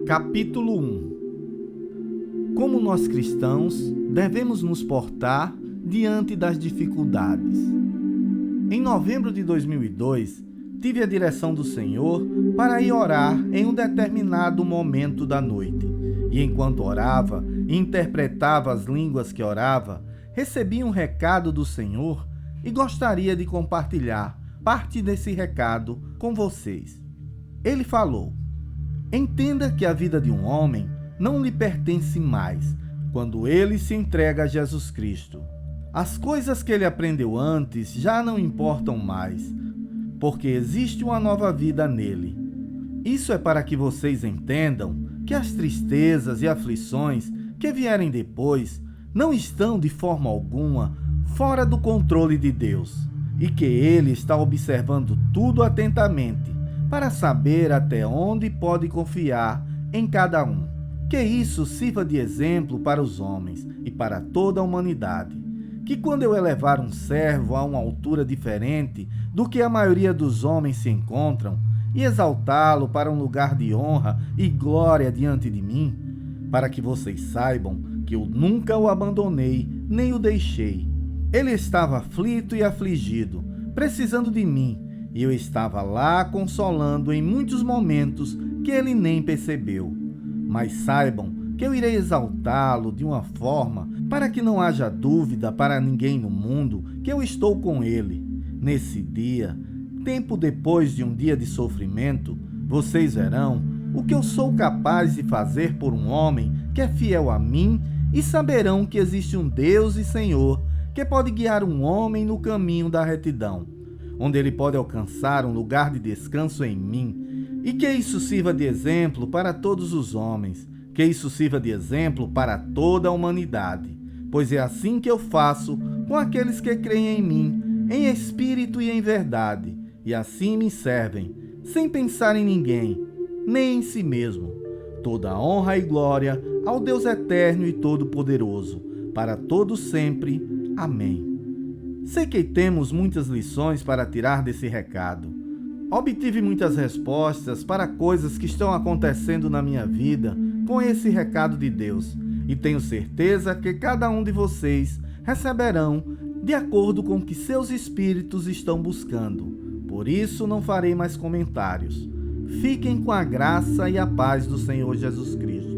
Capítulo 1. Como nós cristãos devemos nos portar diante das dificuldades. Em novembro de 2002, tive a direção do Senhor para ir orar em um determinado momento da noite. E enquanto orava e interpretava as línguas que orava, recebi um recado do Senhor e gostaria de compartilhar parte desse recado com vocês. Ele falou: entenda que a vida de um homem não lhe pertence mais quando ele se entrega a Jesus Cristo. As coisas que ele aprendeu antes já não importam mais, porque existe uma nova vida nele. Isso é para que vocês entendam que as tristezas e aflições que vierem depois não estão de forma alguma fora do controle de Deus, e que ele está observando tudo atentamente para saber até onde pode confiar em cada um. Que isso sirva de exemplo para os homens e para toda a humanidade. Que quando eu elevar um servo a uma altura diferente do que a maioria dos homens se encontram, e exaltá-lo para um lugar de honra e glória diante de mim, para que vocês saibam que eu nunca o abandonei nem o deixei. Ele estava aflito e afligido, precisando de mim, e eu estava lá consolando em muitos momentos que ele nem percebeu. Mas saibam que eu irei exaltá-lo de uma forma para que não haja dúvida para ninguém no mundo que eu estou com ele. Nesse dia, tempo depois de um dia de sofrimento, vocês verão o que eu sou capaz de fazer por um homem que é fiel a mim, e saberão que existe um Deus e Senhor que pode guiar um homem no caminho da retidão, onde ele pode alcançar um lugar de descanso em mim, e que isso sirva de exemplo para todos os homens, que isso sirva de exemplo para toda a humanidade, pois é assim que eu faço com aqueles que creem em mim, em espírito e em verdade, e assim me servem, sem pensar em ninguém, nem em si mesmo. Toda honra e glória ao Deus eterno e todo-poderoso, para todos sempre. Amém. Sei que temos muitas lições para tirar desse recado. Obtive muitas respostas para coisas que estão acontecendo na minha vida com esse recado de Deus, e tenho certeza que cada um de vocês receberão de acordo com o que seus espíritos estão buscando. Por isso não farei mais comentários. Fiquem com a graça e a paz do Senhor Jesus Cristo.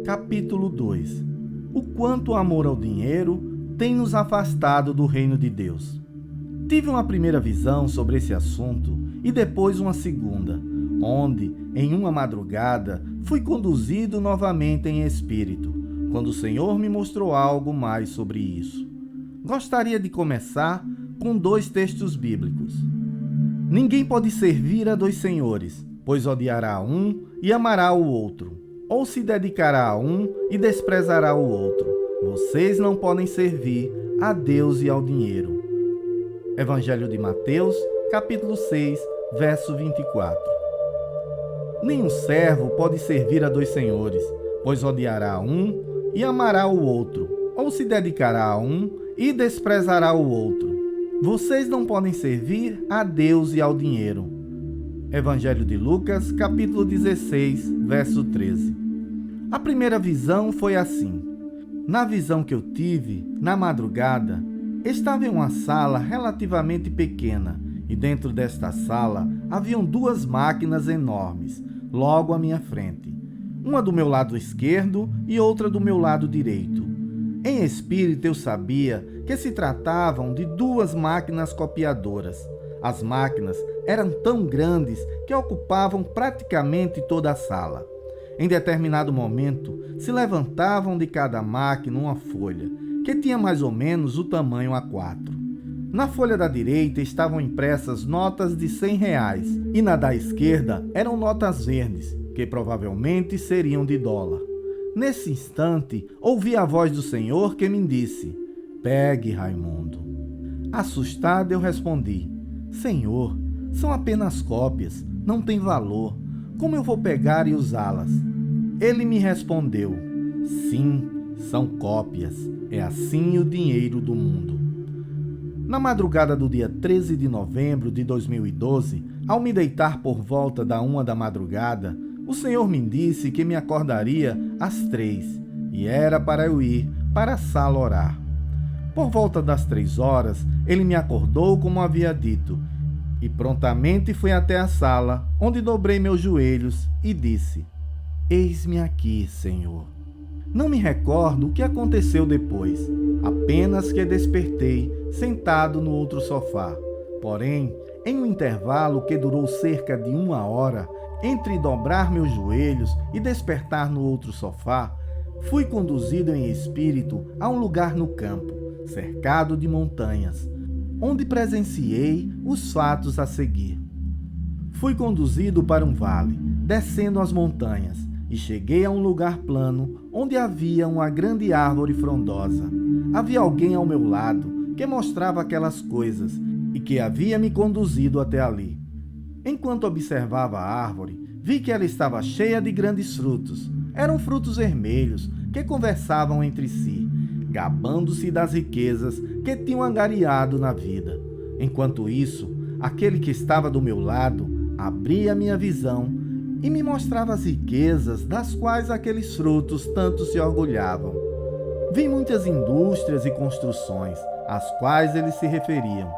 Capítulo 2. O quanto o amor ao dinheiro tem nos afastado do reino de Deus. Tive uma primeira visão sobre esse assunto e depois uma segunda, onde, em uma madrugada, fui conduzido novamente em espírito, quando o Senhor me mostrou algo mais sobre isso. Gostaria de começar com 2 textos bíblicos. Ninguém pode servir a 2 senhores, pois odiará um e amará o outro, ou se dedicará a um e desprezará o outro. Vocês não podem servir a Deus e ao dinheiro. Evangelho de Mateus, capítulo 6, verso 24. Nenhum servo pode servir a 2 senhores, pois odiará um e amará o outro, ou se dedicará a um e desprezará o outro. Vocês não podem servir a Deus e ao dinheiro. Evangelho de Lucas, capítulo 16, verso 13. A primeira visão foi assim. Na visão que eu tive, na madrugada, estava em uma sala relativamente pequena, e dentro desta sala haviam 2 máquinas enormes, logo à minha frente. Uma do meu lado esquerdo e outra do meu lado direito. Em espírito eu sabia que se tratavam de 2 máquinas copiadoras. As máquinas eram tão grandes que ocupavam praticamente toda a sala. Em determinado momento, se levantavam de cada máquina uma folha, que tinha mais ou menos o tamanho A4. Na folha da direita estavam impressas notas de R$100, e na da esquerda eram notas verdes, que provavelmente seriam de dólar. Nesse instante, ouvi a voz do Senhor que me disse: pegue, Raimundo. Assustado, eu respondi: Senhor, são apenas cópias, não têm valor. Como eu vou pegar e usá-las? Ele me respondeu: sim, são cópias. É assim o dinheiro do mundo. Na madrugada do dia 13 de novembro de 2012, ao me deitar por volta da 1 da madrugada, o Senhor me disse que me acordaria às 3 e era para eu ir para a sala orar. Por volta das 3 horas, ele me acordou como havia dito e prontamente fui até a sala, onde dobrei meus joelhos e disse: Eis-me aqui, Senhor. Não me recordo o que aconteceu depois, apenas que despertei sentado no outro sofá. Porém, em um intervalo que durou cerca de 1 hora, entre dobrar meus joelhos e despertar no outro sofá, fui conduzido em espírito a um lugar no campo, cercado de montanhas, onde presenciei os fatos a seguir. Fui conduzido para um vale, descendo as montanhas, e cheguei a um lugar plano, onde havia uma grande árvore frondosa. Havia alguém ao meu lado que mostrava aquelas coisas e que havia me conduzido até ali. Enquanto observava a árvore, vi que ela estava cheia de grandes frutos. Eram frutos vermelhos que conversavam entre si, gabando-se das riquezas que tinham angariado na vida. Enquanto isso, aquele que estava do meu lado abria minha visão e me mostrava as riquezas das quais aqueles frutos tanto se orgulhavam. Vi muitas indústrias e construções, às quais eles se referiam.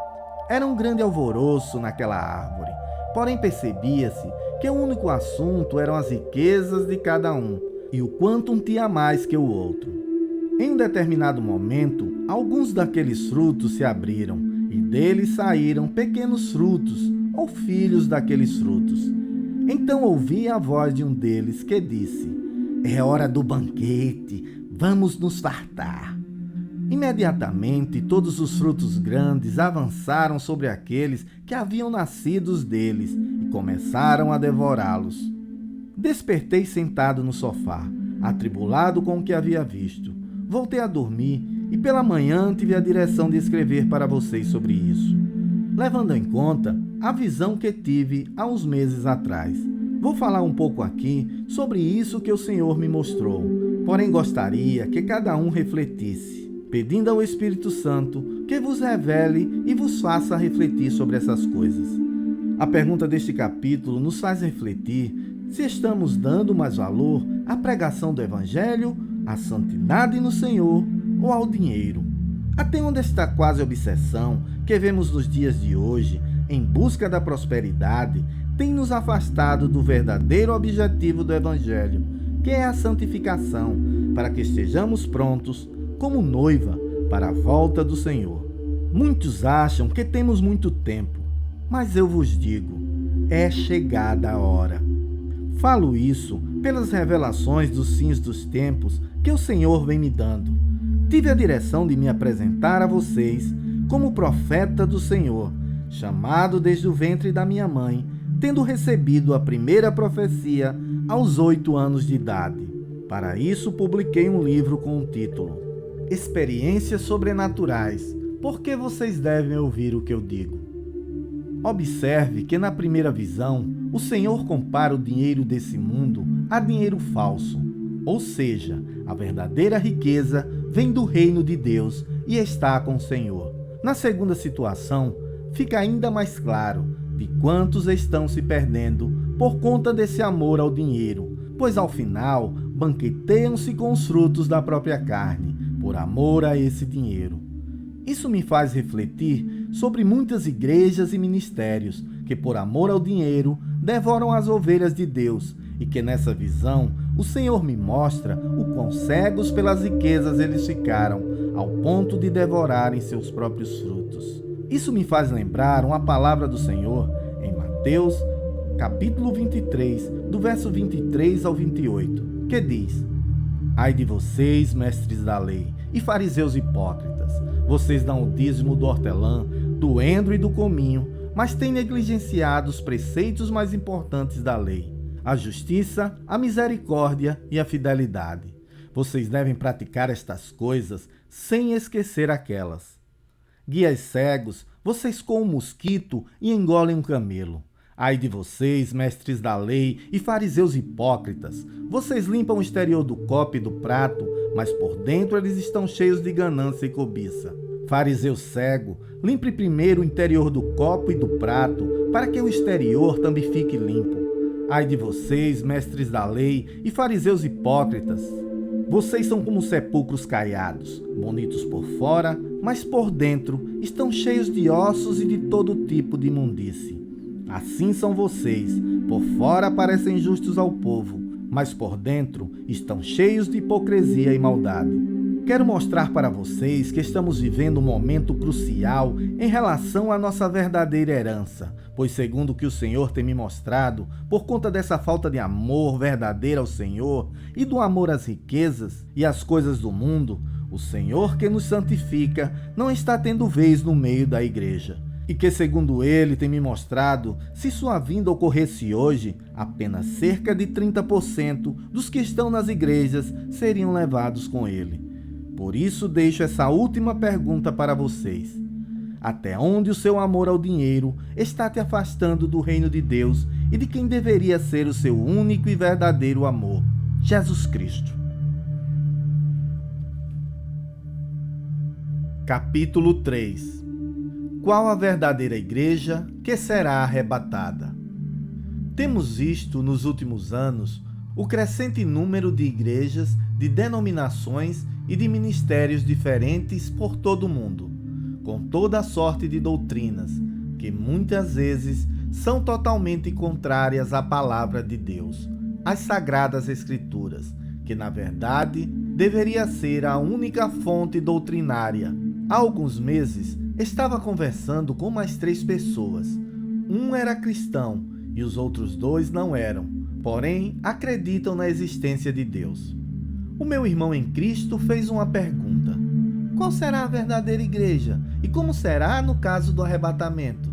Era um grande alvoroço naquela árvore, porém percebia-se que o único assunto eram as riquezas de cada um e o quanto um tinha mais que o outro. Em um determinado momento, alguns daqueles frutos se abriram e deles saíram pequenos frutos ou filhos daqueles frutos. Então ouvi a voz de um deles que disse: É hora do banquete, vamos nos fartar. Imediatamente todos os frutos grandes avançaram sobre aqueles que haviam nascido deles e começaram a devorá-los. Despertei sentado no sofá, atribulado com o que havia visto. Voltei a dormir e pela manhã tive a direção de escrever para vocês sobre isso, levando em conta a visão que tive há uns meses atrás. Vou falar um pouco aqui sobre isso que o Senhor me mostrou, porém gostaria que cada um refletisse, pedindo ao Espírito Santo que vos revele e vos faça refletir sobre essas coisas. A pergunta deste capítulo nos faz refletir se estamos dando mais valor à pregação do Evangelho, à santidade no Senhor ou ao dinheiro. Até onde esta quase obsessão que vemos nos dias de hoje, em busca da prosperidade, tem nos afastado do verdadeiro objetivo do Evangelho, que é a santificação, para que estejamos prontos, como noiva, para a volta do Senhor. Muitos acham que temos muito tempo, mas eu vos digo, é chegada a hora. Falo isso pelas revelações dos fins dos tempos que o Senhor vem me dando. Tive a direção de me apresentar a vocês como profeta do Senhor, chamado desde o ventre da minha mãe, tendo recebido a primeira profecia aos 8 anos de idade. Para isso, publiquei um livro com o título Experiências Sobrenaturais, porque vocês devem ouvir o que eu digo. Observe que na primeira visão, o Senhor compara o dinheiro desse mundo a dinheiro falso, ou seja, a verdadeira riqueza vem do reino de Deus e está com o Senhor. Na segunda situação, fica ainda mais claro de quantos estão se perdendo por conta desse amor ao dinheiro, pois ao final banqueteiam-se com os frutos da própria carne, por amor a esse dinheiro. Isso me faz refletir sobre muitas igrejas e ministérios que, por amor ao dinheiro, devoram as ovelhas de Deus e que nessa visão o Senhor me mostra o quão cegos pelas riquezas eles ficaram, ao ponto de devorarem seus próprios frutos. Isso me faz lembrar uma palavra do Senhor em Mateus, capítulo 23, do verso 23 ao 28, que diz: Ai de vocês, mestres da lei, e fariseus hipócritas, vocês dão o dízimo do hortelã, do endro e do cominho, mas têm negligenciado os preceitos mais importantes da lei: a justiça, a misericórdia e a fidelidade. Vocês devem praticar estas coisas sem esquecer aquelas. Guias cegos, vocês coam um mosquito e engolem um camelo. Ai de vocês, mestres da lei e fariseus hipócritas, vocês limpam o exterior do copo e do prato, mas por dentro eles estão cheios de ganância e cobiça. Fariseu cego, limpe primeiro o interior do copo e do prato, para que o exterior também fique limpo. Ai de vocês, mestres da lei e fariseus hipócritas! Vocês são como sepulcros caiados, bonitos por fora, mas por dentro estão cheios de ossos e de todo tipo de imundície. Assim são vocês, por fora parecem justos ao povo, mas por dentro estão cheios de hipocrisia e maldade. Quero mostrar para vocês que estamos vivendo um momento crucial em relação à nossa verdadeira herança, pois segundo o que o Senhor tem me mostrado, por conta dessa falta de amor verdadeiro ao Senhor e do amor às riquezas e às coisas do mundo, o Senhor que nos santifica não está tendo vez no meio da igreja. E que, segundo ele tem me mostrado, se sua vinda ocorresse hoje, apenas cerca de 30% dos que estão nas igrejas seriam levados com ele. Por isso deixo essa última pergunta para vocês. Até onde o seu amor ao dinheiro está te afastando do reino de Deus e de quem deveria ser o seu único e verdadeiro amor, Jesus Cristo? Capítulo 3. Qual a verdadeira igreja que será arrebatada? Temos visto nos últimos anos o crescente número de igrejas, de denominações e de ministérios diferentes por todo o mundo, com toda a sorte de doutrinas, que muitas vezes são totalmente contrárias à palavra de Deus, às sagradas escrituras, que na verdade deveria ser a única fonte doutrinária. Há alguns meses estava conversando com mais 3 pessoas. Um era cristão e os outros 2 não eram, porém acreditam na existência de Deus. O meu irmão em Cristo fez uma pergunta: qual será a verdadeira igreja e como será no caso do arrebatamento?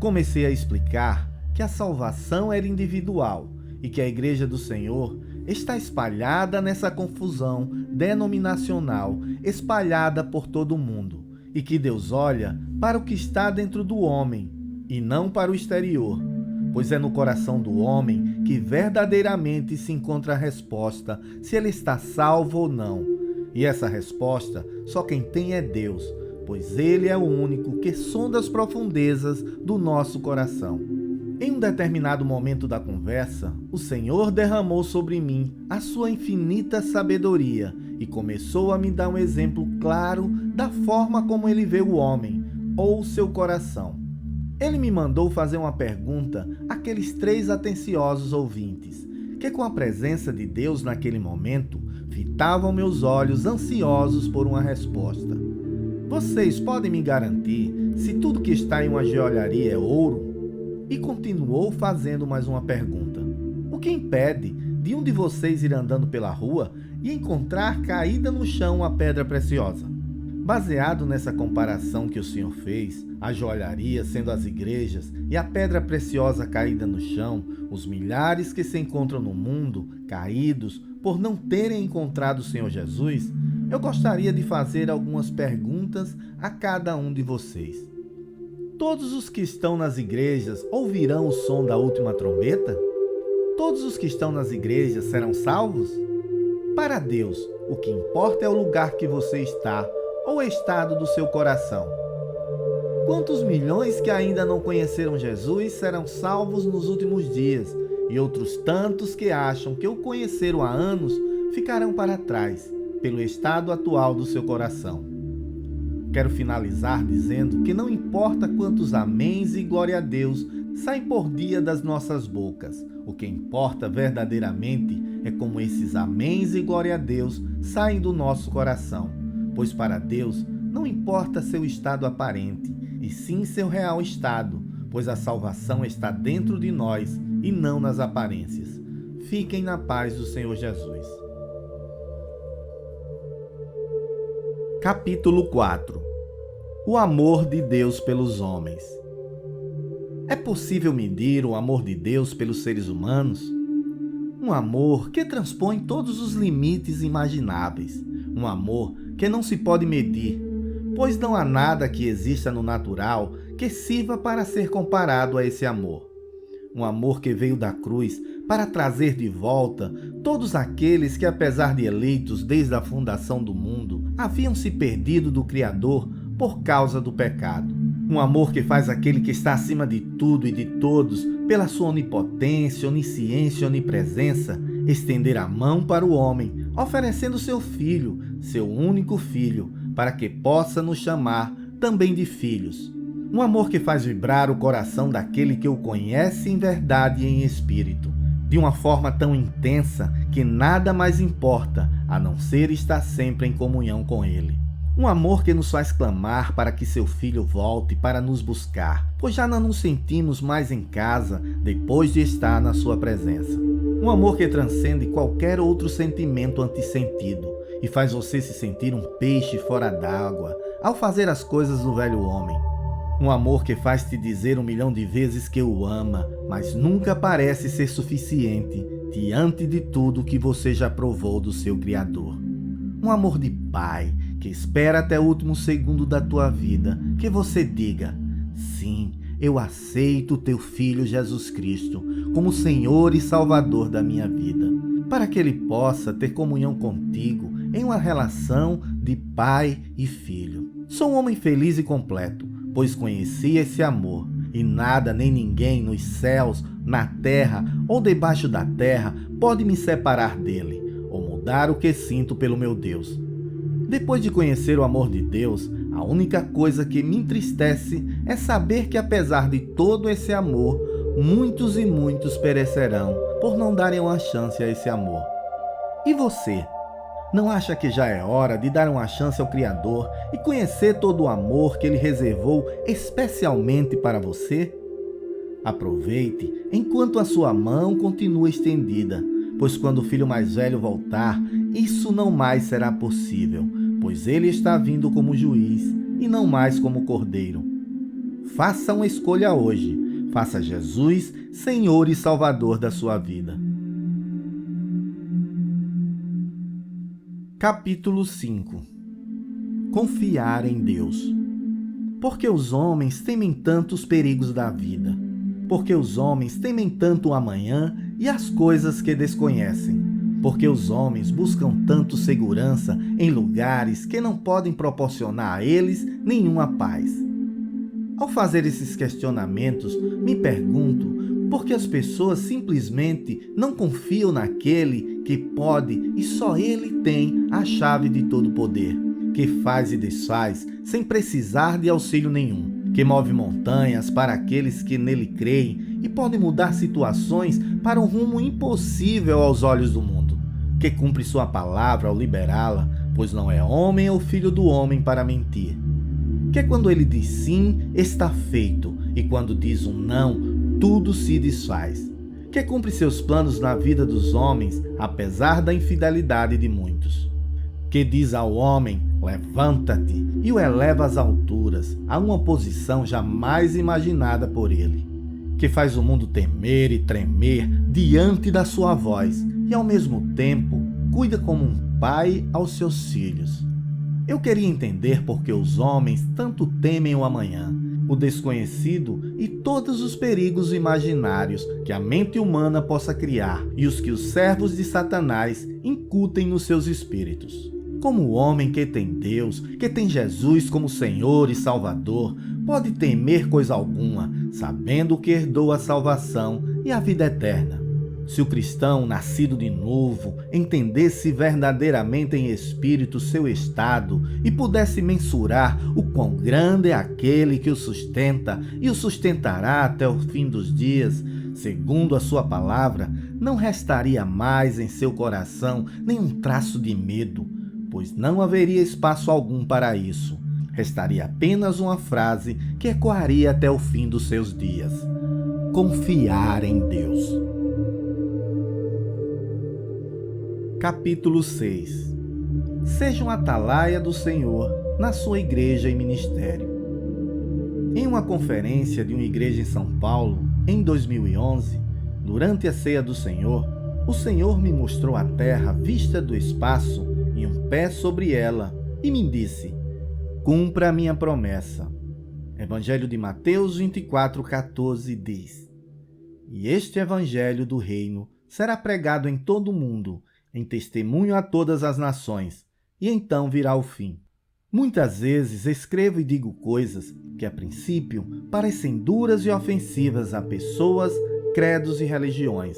Comecei a explicar que a salvação era individual e que a igreja do Senhor está espalhada nessa confusão denominacional, espalhada por todo o mundo, e que Deus olha para o que está dentro do homem e não para o exterior, pois é no coração do homem que verdadeiramente se encontra a resposta se ele está salvo ou não. E essa resposta só quem tem é Deus, pois Ele é o único que sonda as profundezas do nosso coração. Em um determinado momento da conversa, o Senhor derramou sobre mim a sua infinita sabedoria e começou a me dar um exemplo claro da forma como Ele vê o homem, ou o seu coração. Ele me mandou fazer uma pergunta àqueles 3 atenciosos ouvintes, que com a presença de Deus naquele momento, fitavam meus olhos ansiosos por uma resposta. Vocês podem me garantir se tudo que está em uma joalharia é ouro? E continuou fazendo mais uma pergunta. O que impede de um de vocês ir andando pela rua e encontrar caída no chão uma pedra preciosa? Baseado nessa comparação que o Senhor fez, a joalharia sendo as igrejas e a pedra preciosa caída no chão, os milhares que se encontram no mundo caídos por não terem encontrado o Senhor Jesus, eu gostaria de fazer algumas perguntas a cada um de vocês. Todos os que estão nas igrejas ouvirão o som da última trombeta? Todos os que estão nas igrejas serão salvos? Para Deus, o que importa é o lugar que você está ou o estado do seu coração. Quantos milhões que ainda não conheceram Jesus serão salvos nos últimos dias, e outros tantos que acham que o conheceram há anos ficarão para trás, pelo estado atual do seu coração? Quero finalizar dizendo que não importa quantos améns e glória a Deus saem por dia das nossas bocas, o que importa verdadeiramente é como esses améns e glória a Deus saem do nosso coração, pois para Deus não importa seu estado aparente, e sim seu real estado, pois a salvação está dentro de nós e não nas aparências. Fiquem na paz do Senhor Jesus. Capítulo 4. O amor de Deus pelos homens. É possível medir o amor de Deus pelos seres humanos? Um amor que transpõe todos os limites imagináveis. Um amor que não se pode medir, pois não há nada que exista no natural que sirva para ser comparado a esse amor. Um amor que veio da cruz para trazer de volta todos aqueles que, apesar de eleitos desde a fundação do mundo, haviam se perdido do Criador por causa do pecado. Um amor que faz aquele que está acima de tudo e de todos, pela sua onipotência, onisciência e onipresença, estender a mão para o homem, oferecendo seu filho, seu único filho, para que possa nos chamar também de filhos. Um amor que faz vibrar o coração daquele que o conhece em verdade e em espírito, de uma forma tão intensa que nada mais importa a não ser estar sempre em comunhão com ele. Um amor que nos faz clamar para que seu filho volte para nos buscar, pois já não nos sentimos mais em casa depois de estar na sua presença. Um amor que transcende qualquer outro sentimento antissentido e faz você se sentir um peixe fora d'água ao fazer as coisas do velho homem. Um amor que faz te dizer 1 milhão de vezes que o ama, mas nunca parece ser suficiente diante de tudo que você já provou do seu Criador. Um amor de pai que espera até o último segundo da tua vida que você diga: sim, eu aceito teu Filho Jesus Cristo como Senhor e Salvador da minha vida, para que ele possa ter comunhão contigo em uma relação de pai e filho. Sou um homem feliz e completo, pois conheci esse amor, e nada nem ninguém nos céus, na terra ou debaixo da terra pode me separar dele, ou mudar o que sinto pelo meu Deus. Depois de conhecer o amor de Deus, a única coisa que me entristece é saber que, apesar de todo esse amor, muitos e muitos perecerão por não darem uma chance a esse amor. E você? Não acha que já é hora de dar uma chance ao Criador e conhecer todo o amor que Ele reservou especialmente para você? Aproveite enquanto a sua mão continua estendida, pois quando o filho mais velho voltar, isso não mais será possível, pois ele está vindo como juiz e não mais como cordeiro. Faça uma escolha hoje. Faça Jesus Senhor e Salvador da sua vida. Capítulo 5. Confiar em Deus. Porque os homens temem tanto os perigos da vida? Porque os homens temem tanto o amanhã e as coisas que desconhecem? Porque os homens buscam tanto segurança em lugares que não podem proporcionar a eles nenhuma paz? Ao fazer esses questionamentos, me pergunto por que as pessoas simplesmente não confiam naquele que pode e só ele tem a chave de todo poder, que faz e desfaz sem precisar de auxílio nenhum, que move montanhas para aqueles que nele creem e pode mudar situações para um rumo impossível aos olhos do mundo, que cumpre sua palavra ao liberá-la, pois não é homem ou filho do homem para mentir, que quando ele diz sim, está feito, e quando diz um não, tudo se desfaz, que cumpre seus planos na vida dos homens, apesar da infidelidade de muitos, que diz ao homem: levanta-te, e o eleva às alturas, a uma posição jamais imaginada por ele, que faz o mundo temer e tremer diante da sua voz, e ao mesmo tempo cuida como um pai aos seus filhos. Eu queria entender por que os homens tanto temem o amanhã, o desconhecido e todos os perigos imaginários que a mente humana possa criar e os que os servos de Satanás incutem nos seus espíritos. Como o homem que tem Deus, que tem Jesus como Senhor e Salvador, pode temer coisa alguma, sabendo que herdou a salvação e a vida eterna? Se o cristão nascido de novo entendesse verdadeiramente em espírito seu estado e pudesse mensurar o quão grande é aquele que o sustenta e o sustentará até o fim dos dias, segundo a sua palavra, não restaria mais em seu coração nenhum traço de medo, pois não haveria espaço algum para isso. Restaria apenas uma frase que ecoaria até o fim dos seus dias: confiar em Deus. Capítulo 6. Seja um atalaia do Senhor na sua igreja e ministério. Em uma conferência de uma igreja em São Paulo, em 2011, durante a ceia do Senhor, o Senhor me mostrou a terra vista do espaço e um pé sobre ela, e me disse: cumpra a minha promessa. Evangelho de Mateus 24:14 diz: e este evangelho do reino será pregado em todo o mundo, em testemunho a todas as nações, e então virá o fim. Muitas vezes escrevo e digo coisas que, a princípio, parecem duras e ofensivas a pessoas, credos e religiões.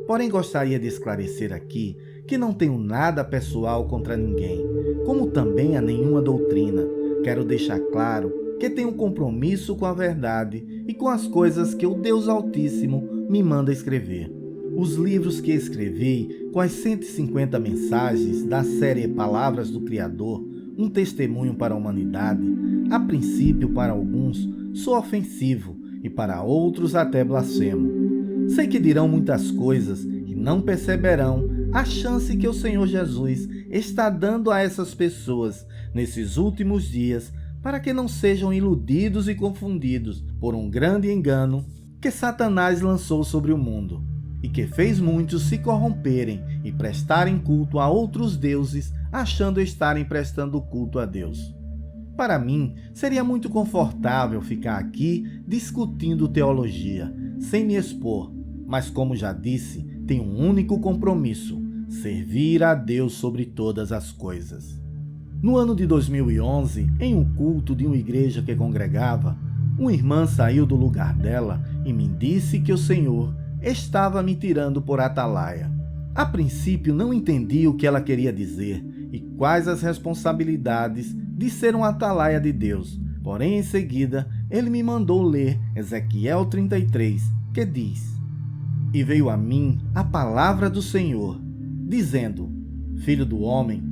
Porém, gostaria de esclarecer aqui que não tenho nada pessoal contra ninguém, como também a nenhuma doutrina. Quero deixar claro que tenho um compromisso com a verdade e com as coisas que o Deus Altíssimo me manda escrever. Os livros que escrevi com as 150 mensagens da série Palavras do Criador, um testemunho para a humanidade, a princípio para alguns sou ofensivo e para outros até blasfemo. Sei que dirão muitas coisas e não perceberão a chance que o Senhor Jesus está dando a essas pessoas nesses últimos dias para que não sejam iludidos e confundidos por um grande engano que Satanás lançou sobre o mundo e que fez muitos se corromperem e prestarem culto a outros deuses, achando estarem prestando culto a Deus. Para mim, seria muito confortável ficar aqui discutindo teologia, sem me expor, mas como já disse, tenho um único compromisso: servir a Deus sobre todas as coisas. No ano de 2011, em um culto de uma igreja que congregava, uma irmã saiu do lugar dela e me disse que o Senhor estava me tirando por atalaia. A princípio não entendi o que ela queria dizer e quais as responsabilidades de ser um atalaia de Deus. Porém, em seguida, ele me mandou ler Ezequiel 33, que diz: E veio a mim a palavra do Senhor, dizendo: Filho do homem,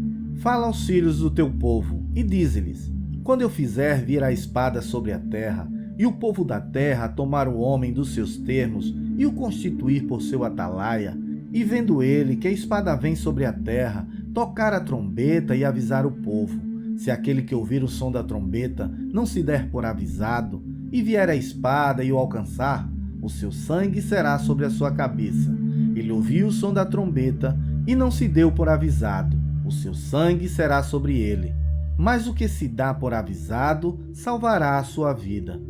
fala aos filhos do teu povo e dize-lhes: Quando eu fizer vir a espada sobre a terra, e o povo da terra tomar o homem dos seus termos e o constituir por seu atalaia, e vendo ele que a espada vem sobre a terra, tocar a trombeta e avisar o povo, se aquele que ouvir o som da trombeta não se der por avisado, e vier a espada e o alcançar, o seu sangue será sobre a sua cabeça. Ele ouviu o som da trombeta e não se deu por avisado, o seu sangue será sobre ele. Mas o que se dá por avisado salvará a sua vida.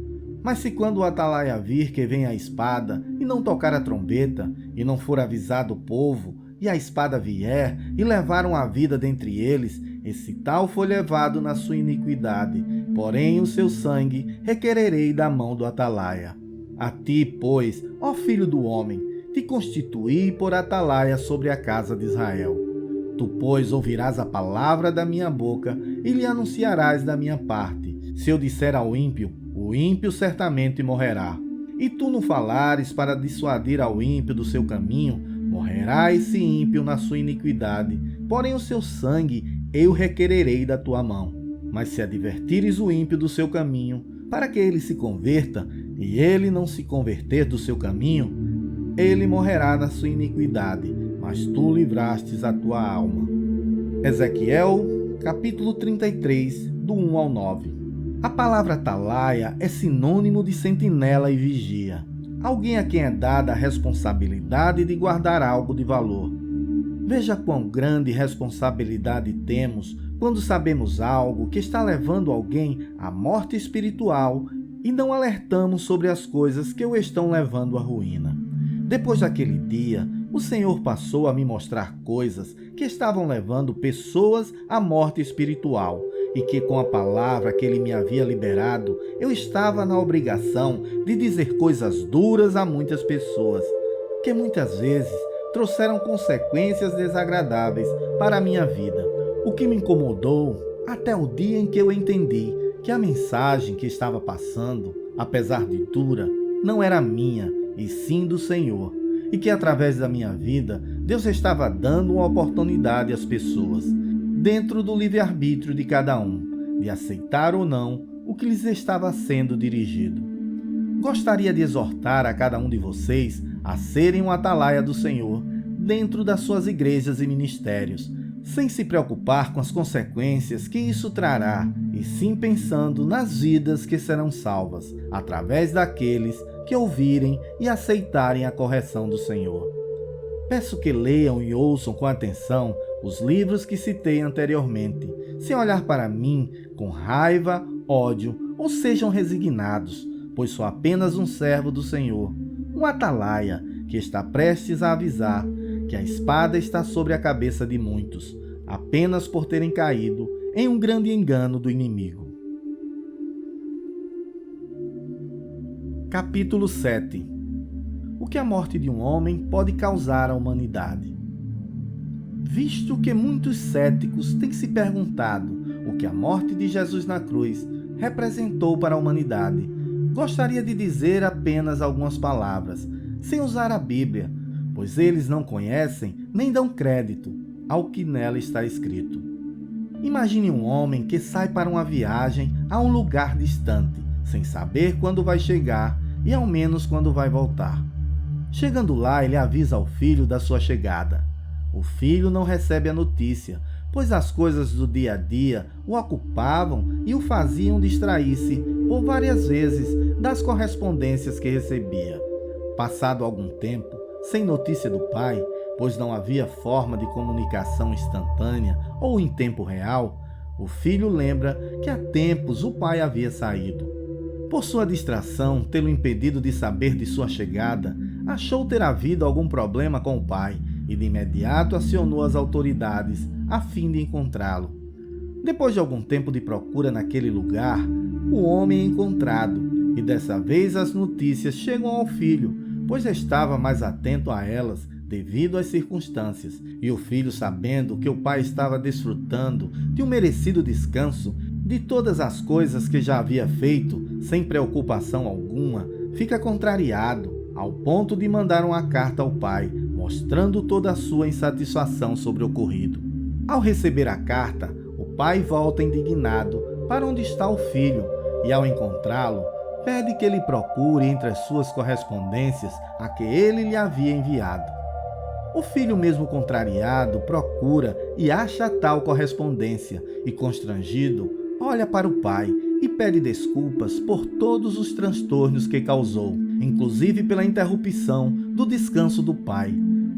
Mas se quando o atalaia vir que vem a espada, e não tocar a trombeta, e não for avisado o povo, e a espada vier, e levaram a vida dentre eles, esse tal foi levado na sua iniquidade, porém o seu sangue requererei da mão do atalaia. A ti, pois, ó filho do homem, te constituí por atalaia sobre a casa de Israel. Tu, pois, ouvirás a palavra da minha boca, e lhe anunciarás da minha parte. Se eu disser ao ímpio, o ímpio certamente morrerá. E tu não falares para dissuadir ao ímpio do seu caminho, morrerá esse ímpio na sua iniquidade, porém o seu sangue eu requererei da tua mão. Mas se advertires o ímpio do seu caminho, para que ele se converta, e ele não se converter do seu caminho, ele morrerá na sua iniquidade, mas tu livrastes a tua alma. Ezequiel, capítulo 33, do 1 ao 9. A palavra atalaia é sinônimo de sentinela e vigia, alguém a quem é dada a responsabilidade de guardar algo de valor. Veja quão grande responsabilidade temos quando sabemos algo que está levando alguém à morte espiritual e não alertamos sobre as coisas que o estão levando à ruína. Depois daquele dia, o Senhor passou a me mostrar coisas que estavam levando pessoas à morte espiritual e que, com a palavra que Ele me havia liberado, eu estava na obrigação de dizer coisas duras a muitas pessoas, que muitas vezes trouxeram consequências desagradáveis para a minha vida, o que me incomodou até o dia em que eu entendi que a mensagem que estava passando, apesar de dura, não era minha, e sim do Senhor, e que através da minha vida, Deus estava dando uma oportunidade às pessoas, dentro do livre-arbítrio de cada um, de aceitar ou não o que lhes estava sendo dirigido. Gostaria de exortar a cada um de vocês a serem um atalaia do Senhor dentro das suas igrejas e ministérios, sem se preocupar com as consequências que isso trará, e sim pensando nas vidas que serão salvas, através daqueles que ouvirem e aceitarem a correção do Senhor. Peço que leiam e ouçam com atenção os livros que citei anteriormente, sem olhar para mim com raiva, ódio, ou sejam resignados, pois sou apenas um servo do Senhor, um atalaia que está prestes a avisar que a espada está sobre a cabeça de muitos, apenas por terem caído em um grande engano do inimigo. Capítulo 7. O que a morte de um homem pode causar à humanidade? Visto que muitos céticos têm se perguntado o que a morte de Jesus na cruz representou para a humanidade, gostaria de dizer apenas algumas palavras, sem usar a Bíblia, pois eles não conhecem nem dão crédito ao que nela está escrito. Imagine um homem que sai para uma viagem a um lugar distante, sem saber quando vai chegar e ao menos quando vai voltar. Chegando lá, ele avisa ao filho da sua chegada. O filho não recebe a notícia, pois as coisas do dia a dia o ocupavam e o faziam distrair-se por várias vezes das correspondências que recebia. Passado algum tempo, sem notícia do pai, pois não havia forma de comunicação instantânea ou em tempo real, o filho lembra que há tempos o pai havia saído. Por sua distração, tê-lo impedido de saber de sua chegada, achou ter havido algum problema com o pai e de imediato acionou as autoridades a fim de encontrá-lo. Depois de algum tempo de procura naquele lugar, o homem é encontrado e dessa vez as notícias chegam ao filho, pois estava mais atento a elas devido às circunstâncias, e o filho, sabendo que o pai estava desfrutando de um merecido descanso de todas as coisas que já havia feito, sem preocupação alguma, fica contrariado, ao ponto de mandar uma carta ao pai, mostrando toda a sua insatisfação sobre o ocorrido. Ao receber a carta, o pai volta indignado para onde está o filho, e ao encontrá-lo, pede que ele procure entre as suas correspondências a que ele lhe havia enviado. O filho, mesmo contrariado, procura e acha tal correspondência e, constrangido, olha para o pai e pede desculpas por todos os transtornos que causou, inclusive pela interrupção do descanso do pai,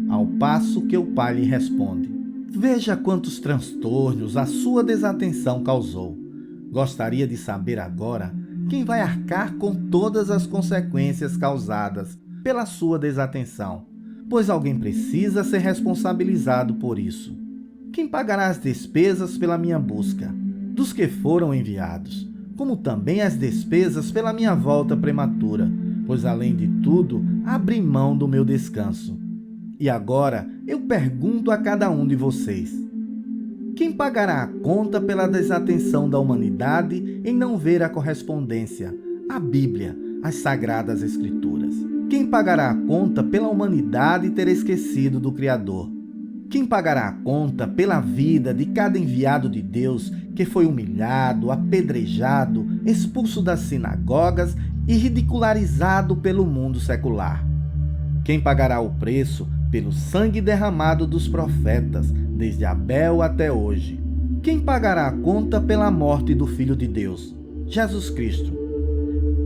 ao passo que o pai lhe responde: veja quantos transtornos a sua desatenção causou. Gostaria de saber agora quem vai arcar com todas as consequências causadas pela sua desatenção, pois alguém precisa ser responsabilizado por isso. Quem pagará as despesas pela minha busca, dos que foram enviados, como também as despesas pela minha volta prematura, pois além de tudo, abri mão do meu descanso. E agora eu pergunto a cada um de vocês: quem pagará a conta pela desatenção da humanidade em não ver a correspondência, a Bíblia, as Sagradas Escrituras? Quem pagará a conta pela humanidade ter esquecido do Criador? Quem pagará a conta pela vida de cada enviado de Deus que foi humilhado, apedrejado, expulso das sinagogas e ridicularizado pelo mundo secular? Quem pagará o preço pelo sangue derramado dos profetas, desde Abel até hoje? Quem pagará a conta pela morte do Filho de Deus, Jesus Cristo?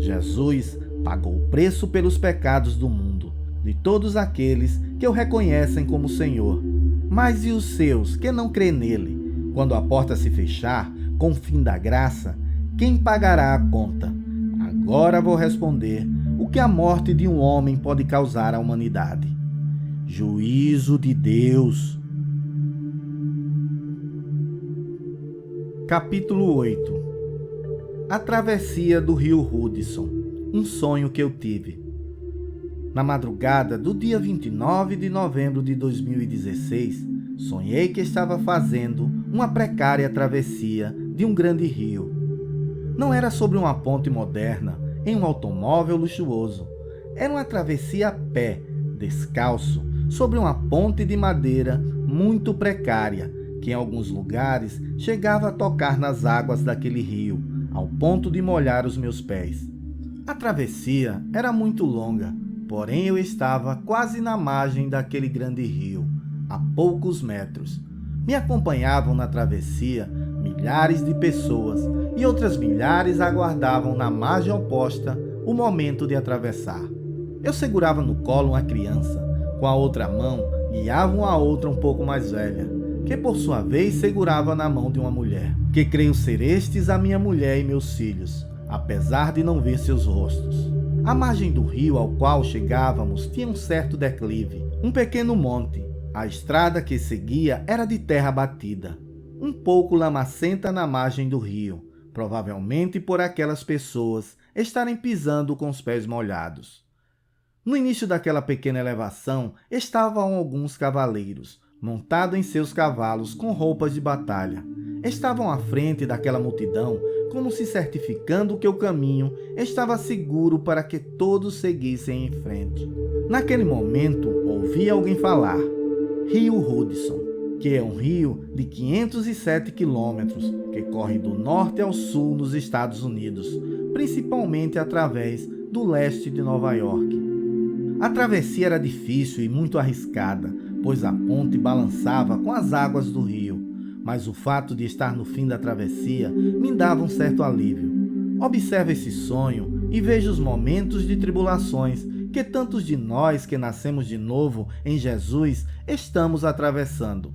Jesus pagou o preço pelos pecados do mundo, de todos aqueles que o reconhecem como Senhor. Mas e os seus que não crêem nele? Quando a porta se fechar, com o fim da graça, quem pagará a conta? Agora vou responder o que a morte de um homem pode causar à humanidade. Juízo de Deus. Capítulo 8. A travessia do rio Hudson. Um sonho que eu tive. Na madrugada do dia 29 de novembro de 2016, sonhei que estava fazendo uma precária travessia de um grande rio. Não era sobre uma ponte moderna, em um automóvel luxuoso. Era uma travessia a pé, descalço, sobre uma ponte de madeira muito precária, que em alguns lugares chegava a tocar nas águas daquele rio, ao ponto de molhar os meus pés. A travessia era muito longa, porém eu estava quase na margem daquele grande rio, a poucos metros. Me acompanhavam na travessia milhares de pessoas e outras milhares aguardavam na margem oposta o momento de atravessar. Eu segurava no colo uma criança, com a outra mão guiava uma outra um pouco mais velha, que por sua vez segurava na mão de uma mulher, que creio ser estes a minha mulher e meus filhos, apesar de não ver seus rostos. A margem do rio ao qual chegávamos tinha um certo declive, um pequeno monte. A estrada que seguia era de terra batida. um pouco lamacenta na margem do rio, provavelmente por aquelas pessoas estarem pisando com os pés molhados. No início daquela pequena elevação estavam alguns cavaleiros, montados em seus cavalos com roupas de batalha. Estavam à frente daquela multidão, como se certificando que o caminho estava seguro para que todos seguissem em frente. Naquele momento, ouvi alguém falar: Rio Hudson, que é um rio de 507 quilômetros, que corre do norte ao sul nos Estados Unidos, principalmente através do leste de Nova York. A travessia era difícil e muito arriscada, pois a ponte balançava com as águas do rio, mas o fato de estar no fim da travessia me dava um certo alívio. Observe esse sonho e veja os momentos de tribulações que tantos de nós que nascemos de novo em Jesus estamos atravessando.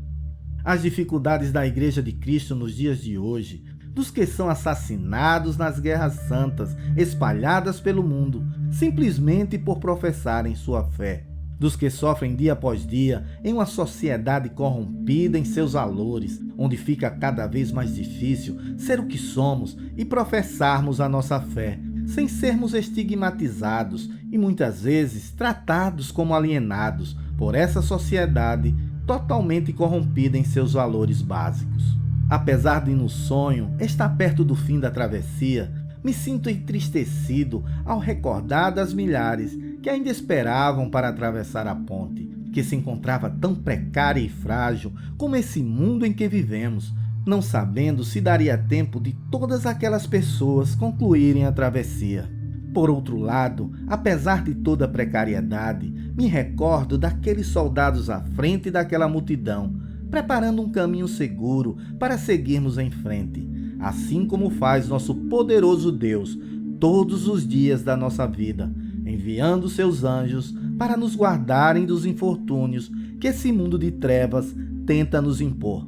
As dificuldades da Igreja de Cristo nos dias de hoje, dos que são assassinados nas guerras santas espalhadas pelo mundo, simplesmente por professarem sua fé, dos que sofrem dia após dia em uma sociedade corrompida em seus valores, onde fica cada vez mais difícil ser o que somos e professarmos a nossa fé, sem sermos estigmatizados e muitas vezes tratados como alienados por essa sociedade totalmente corrompida em seus valores básicos. Apesar de no sonho estar perto do fim da travessia, me sinto entristecido ao recordar das milhares que ainda esperavam para atravessar a ponte, que se encontrava tão precária e frágil como esse mundo em que vivemos, não sabendo se daria tempo de todas aquelas pessoas concluírem a travessia. Por outro lado, apesar de toda a precariedade, me recordo daqueles soldados à frente daquela multidão, preparando um caminho seguro para seguirmos em frente, assim como faz nosso poderoso Deus todos os dias da nossa vida, enviando seus anjos para nos guardarem dos infortúnios que esse mundo de trevas tenta nos impor.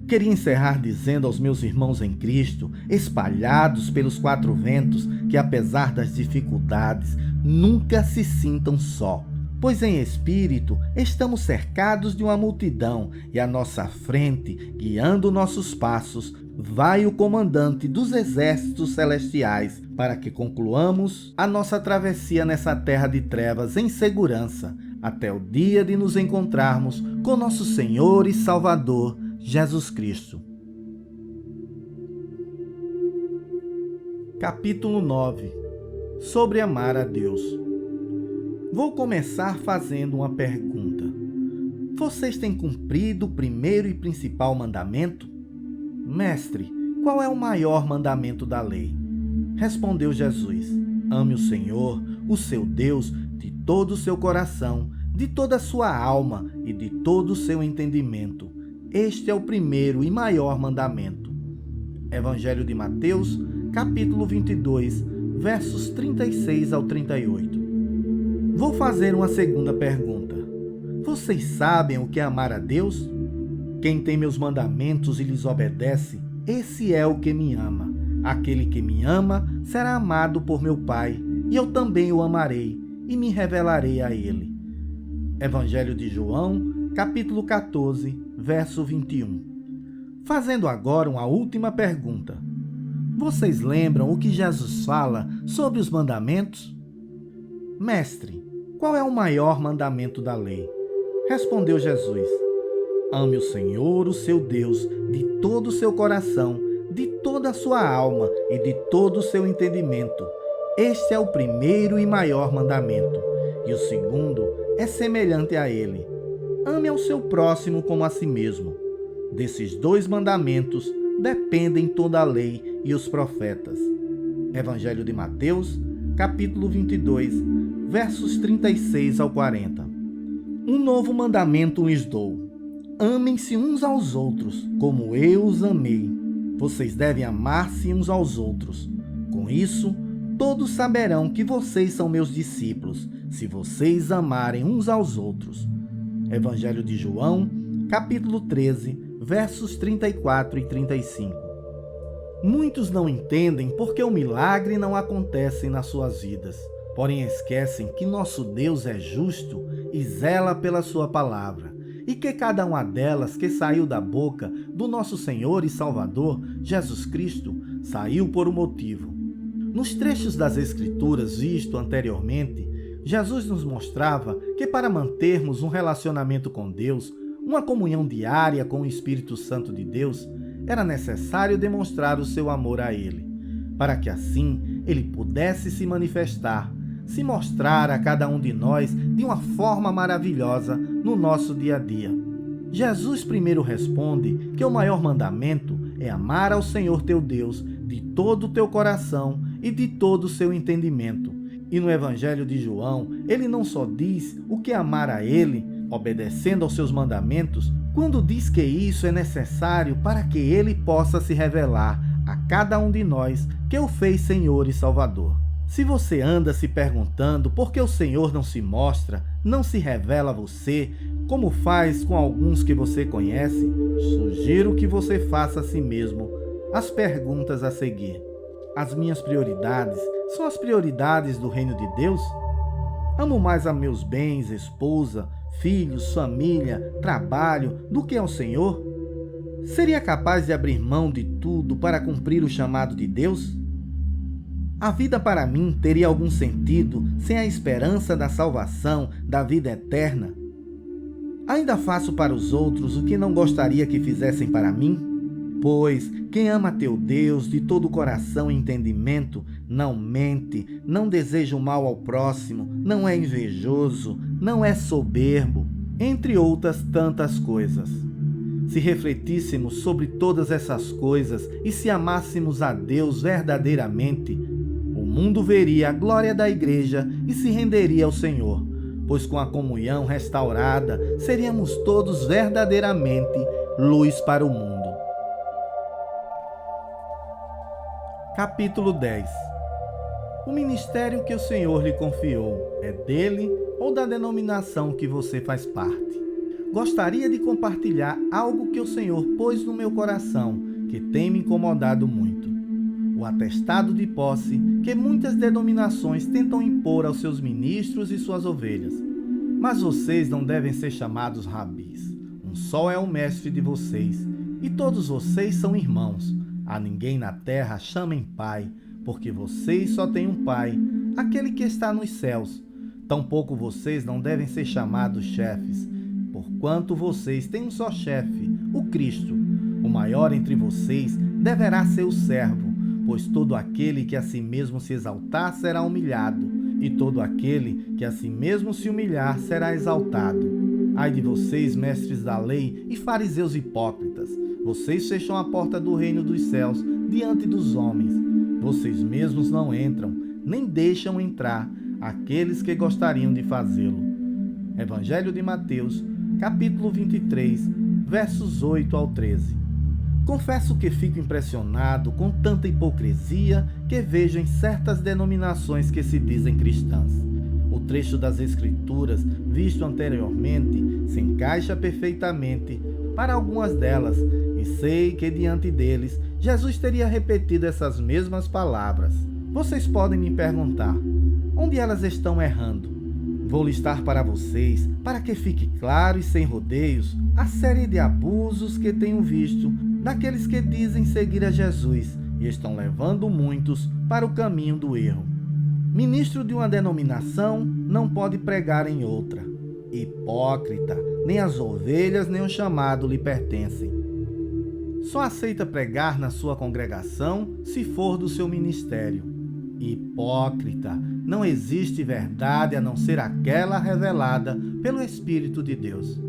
Queria encerrar dizendo aos meus irmãos em Cristo, espalhados pelos quatro ventos, que apesar das dificuldades, nunca se sintam só, pois em espírito estamos cercados de uma multidão e à nossa frente, guiando nossos passos, vai o comandante dos exércitos celestiais para que concluamos a nossa travessia nessa terra de trevas em segurança, até o dia de nos encontrarmos com nosso Senhor e Salvador, Jesus Cristo. Capítulo 9. Sobre amar a Deus. Vou começar fazendo uma pergunta. Vocês têm cumprido o primeiro e principal mandamento? Mestre, qual é o maior mandamento da lei? Respondeu Jesus: ame o Senhor, o seu Deus, de todo o seu coração, de toda a sua alma e de todo o seu entendimento. Este é o primeiro e maior mandamento. Evangelho de Mateus, capítulo 22, versos 36 ao 38. Vou fazer uma segunda pergunta. Vocês sabem o que é amar a Deus? Quem tem meus mandamentos e lhes obedece, esse é o que me ama. Aquele que me ama será amado por meu Pai, e eu também o amarei e me revelarei a ele. Evangelho de João, capítulo 14, verso 21. Fazendo agora uma última pergunta. Vocês lembram o que Jesus fala sobre os mandamentos? Mestre, qual é o maior mandamento da lei? Respondeu Jesus: ame o Senhor, o seu Deus, de todo o seu coração, de toda a sua alma e de todo o seu entendimento. Este é o primeiro e maior mandamento, e o segundo é semelhante a ele. Ame ao seu próximo como a si mesmo. Desses dois mandamentos dependem toda a lei e os profetas. Evangelho de Mateus, capítulo 22, versos 36 ao 40. Um novo mandamento lhes dou: amem-se uns aos outros, como eu os amei. Vocês devem amar-se uns aos outros. Com isso, todos saberão que vocês são meus discípulos, se vocês amarem uns aos outros. Evangelho de João, capítulo 13, versos 34 e 35. Muitos não entendem porque o milagre não acontece nas suas vidas. Porém esquecem que nosso Deus é justo e zela pela sua palavra. e que cada uma delas que saiu da boca do nosso Senhor e Salvador, Jesus Cristo, saiu por um motivo. Nos trechos das Escrituras visto anteriormente, Jesus nos mostrava que para mantermos um relacionamento com Deus, uma comunhão diária com o Espírito Santo de Deus, era necessário demonstrar o seu amor a Ele, para que assim Ele pudesse se manifestar, se mostrar a cada um de nós de uma forma maravilhosa no nosso dia a dia. Jesus primeiro responde que o maior mandamento é amar ao Senhor teu Deus de todo o teu coração e de todo o seu entendimento. E no Evangelho de João, ele não só diz o que é amar a Ele, obedecendo aos seus mandamentos, quando diz que isso é necessário para que Ele possa se revelar a cada um de nós que o fez Senhor e Salvador. Se você anda se perguntando por que o Senhor não se mostra, não se revela a você, como faz com alguns que você conhece, sugiro que você faça a si mesmo as perguntas a seguir. As minhas prioridades são as prioridades do reino de Deus? Amo mais a meus bens, esposa, filhos, família, trabalho, do que ao Senhor? Seria capaz de abrir mão de tudo para cumprir o chamado de Deus? A vida para mim teria algum sentido sem a esperança da salvação, da vida eterna? Ainda faço para os outros o que não gostaria que fizessem para mim? Pois quem ama teu Deus de todo o coração e entendimento, não mente, não deseja o mal ao próximo, não é invejoso, não é soberbo, entre outras tantas coisas. Se refletíssemos sobre todas essas coisas e se amássemos a Deus verdadeiramente, o mundo veria a glória da igreja e se renderia ao Senhor, pois com a comunhão restaurada seríamos todos verdadeiramente luz para o mundo. Capítulo 10. O ministério que o Senhor lhe confiou é dele ou da denominação que você faz parte? Gostaria de compartilhar algo que o Senhor pôs no meu coração, que tem me incomodado muito. O atestado de posse que muitas denominações tentam impor aos seus ministros e suas ovelhas. Mas vocês não devem ser chamados rabis. Um só é o mestre de vocês, e todos vocês são irmãos. A ninguém na terra chamem pai, porque vocês só têm um pai, aquele que está nos céus. Tampouco vocês não devem ser chamados chefes, porquanto vocês têm um só chefe, o Cristo. O maior entre vocês deverá ser o servo, pois todo aquele que a si mesmo se exaltar será humilhado, e todo aquele que a si mesmo se humilhar será exaltado. Ai de vocês, mestres da lei e fariseus hipócritas! Vocês fecham a porta do reino dos céus diante dos homens. Vocês mesmos não entram, nem deixam entrar aqueles que gostariam de fazê-lo. Evangelho de Mateus, capítulo 23, versos 8 ao 13. Confesso que fico impressionado com tanta hipocrisia que vejo em certas denominações que se dizem cristãs. O trecho das Escrituras, visto anteriormente, se encaixa perfeitamente para algumas delas, e sei que diante deles, Jesus teria repetido essas mesmas palavras. Vocês podem me perguntar, onde elas estão errando? Vou listar para vocês, para que fique claro e sem rodeios, a série de abusos que tenho visto daqueles que dizem seguir a Jesus e estão levando muitos para o caminho do erro. Ministro de uma denominação não pode pregar em outra. Hipócrita, nem as ovelhas nem o chamado lhe pertencem. Só aceita pregar na sua congregação se for do seu ministério. Hipócrita, não existe verdade a não ser aquela revelada pelo Espírito de Deus.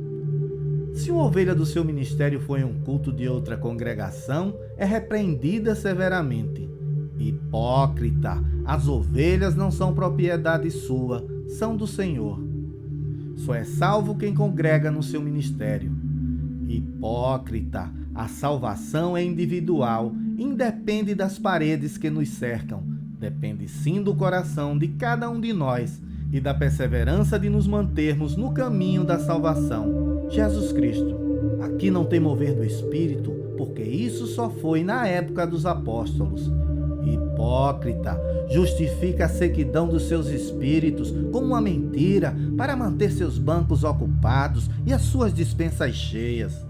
Se uma ovelha do seu ministério for em um culto de outra congregação, é repreendida severamente. Hipócrita, as ovelhas não são propriedade sua, são do Senhor. Só é salvo quem congrega no seu ministério. Hipócrita, a salvação é individual, independe das paredes que nos cercam, depende sim do coração de cada um de nós e da perseverança de nos mantermos no caminho da salvação, Jesus Cristo. Aqui não tem mover do Espírito, porque isso só foi na época dos apóstolos. Hipócrita, justifica a sequidão dos seus espíritos com uma mentira para manter seus bancos ocupados e as suas despensas cheias.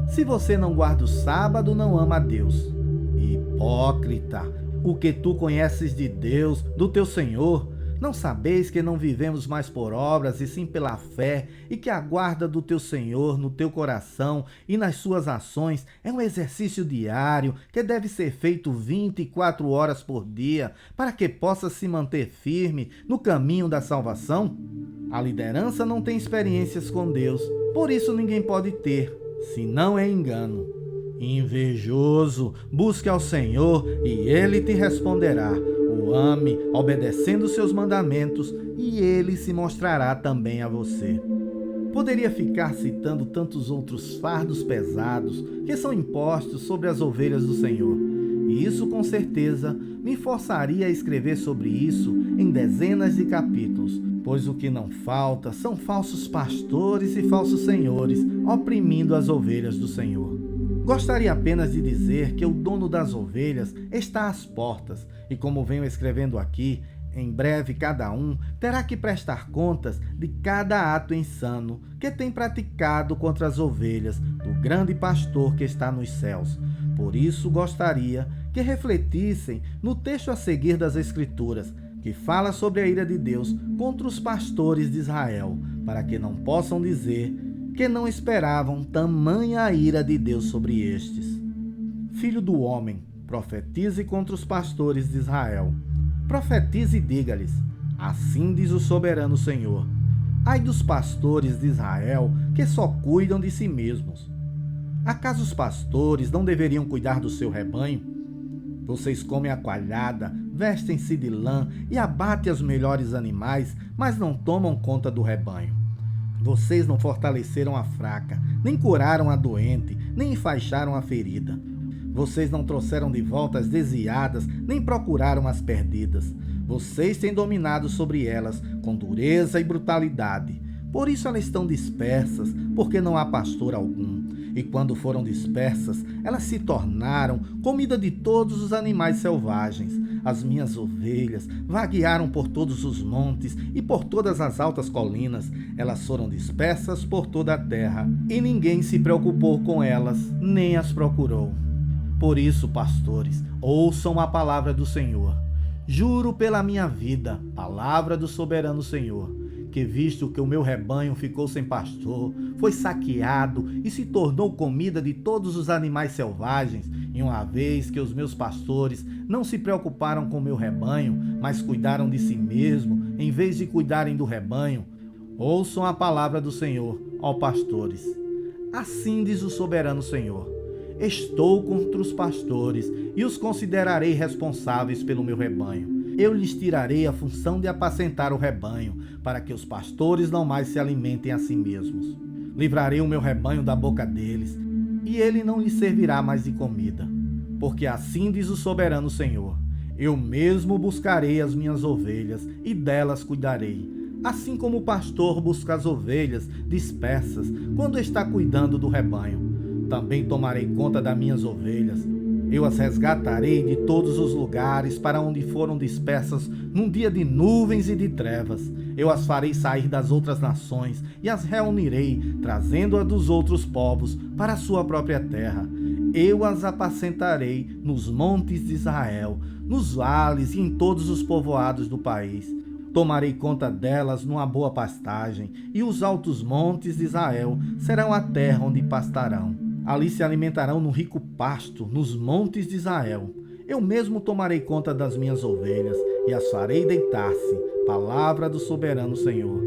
Se você não guarda o sábado, não ama a Deus. Hipócrita, o que tu conheces de Deus, do teu Senhor, não sabeis que não vivemos mais por obras e sim pela fé, e que a guarda do teu Senhor no teu coração e nas suas ações é um exercício diário que deve ser feito 24 horas por dia para que possa se manter firme no caminho da salvação? A liderança não tem experiências com Deus, por isso ninguém pode ter, se não é engano. Invejoso, busque ao Senhor e Ele te responderá. O ame, obedecendo seus mandamentos, e Ele se mostrará também a você. Poderia ficar citando tantos outros fardos pesados que são impostos sobre as ovelhas do Senhor. E isso, com certeza, me forçaria a escrever sobre isso em dezenas de capítulos, pois o que não falta são falsos pastores e falsos senhores oprimindo as ovelhas do Senhor. Gostaria apenas de dizer que o dono das ovelhas está às portas e, como venho escrevendo aqui, em breve cada um terá que prestar contas de cada ato insano que tem praticado contra as ovelhas do grande pastor que está nos céus. Por isso gostaria que refletissem no texto a seguir das Escrituras, que fala sobre a ira de Deus contra os pastores de Israel, para que não possam dizer que não esperavam tamanha ira de Deus sobre estes. Filho do homem, profetize contra os pastores de Israel. Profetize e diga-lhes: assim diz o soberano Senhor. Ai dos pastores de Israel que só cuidam de si mesmos. Acaso os pastores não deveriam cuidar do seu rebanho? Vocês comem a coalhada, vestem-se de lã e abatem os melhores animais, mas não tomam conta do rebanho. Vocês não fortaleceram a fraca, nem curaram a doente, nem enfaixaram a ferida. Vocês não trouxeram de volta as desviadas, nem procuraram as perdidas. Vocês têm dominado sobre elas com dureza e brutalidade. Por isso elas estão dispersas, porque não há pastor algum. E quando foram dispersas, elas se tornaram comida de todos os animais selvagens. As minhas ovelhas vaguearam por todos os montes e por todas as altas colinas. Elas foram dispersas por toda a terra, e ninguém se preocupou com elas, nem as procurou. Por isso, pastores, ouçam a palavra do Senhor. Juro pela minha vida, palavra do soberano Senhor, que visto que o meu rebanho ficou sem pastor, foi saqueado e se tornou comida de todos os animais selvagens, e uma vez que os meus pastores não se preocuparam com o meu rebanho, mas cuidaram de si mesmo, em vez de cuidarem do rebanho, ouçam a palavra do Senhor, ó pastores. Assim diz o soberano Senhor: estou contra os pastores e os considerarei responsáveis pelo meu rebanho. Eu lhes tirarei a função de apacentar o rebanho, para que os pastores não mais se alimentem a si mesmos. Livrarei o meu rebanho da boca deles, e ele não lhes servirá mais de comida. Porque assim diz o soberano Senhor: eu mesmo buscarei as minhas ovelhas e delas cuidarei, assim como o pastor busca as ovelhas dispersas quando está cuidando do rebanho. Também tomarei conta das minhas ovelhas. Eu as resgatarei de todos os lugares para onde foram dispersas num dia de nuvens e de trevas. Eu as farei sair das outras nações e as reunirei, trazendo-as dos outros povos para a sua própria terra. Eu as apacentarei nos montes de Israel, nos vales e em todos os povoados do país. Tomarei conta delas numa boa pastagem, e os altos montes de Israel serão a terra onde pastarão. Ali se alimentarão no rico pasto, nos montes de Israel. Eu mesmo tomarei conta das minhas ovelhas e as farei deitar-se. Palavra do soberano Senhor.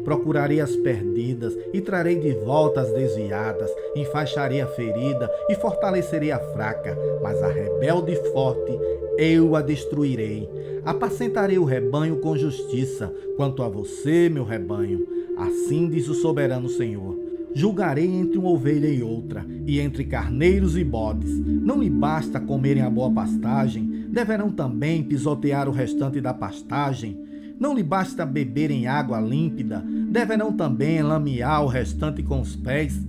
Procurarei as perdidas e trarei de volta as desviadas. Enfaixarei a ferida e fortalecerei a fraca, mas a rebelde e forte eu a destruirei. Apacentarei o rebanho com justiça. Quanto a você, meu rebanho, assim diz o soberano Senhor: julgarei entre uma ovelha e outra, e entre carneiros e bodes. Não lhe basta comerem a boa pastagem, deverão também pisotear o restante da pastagem. Não lhe basta beberem água límpida, deverão também lamear o restante com os pés.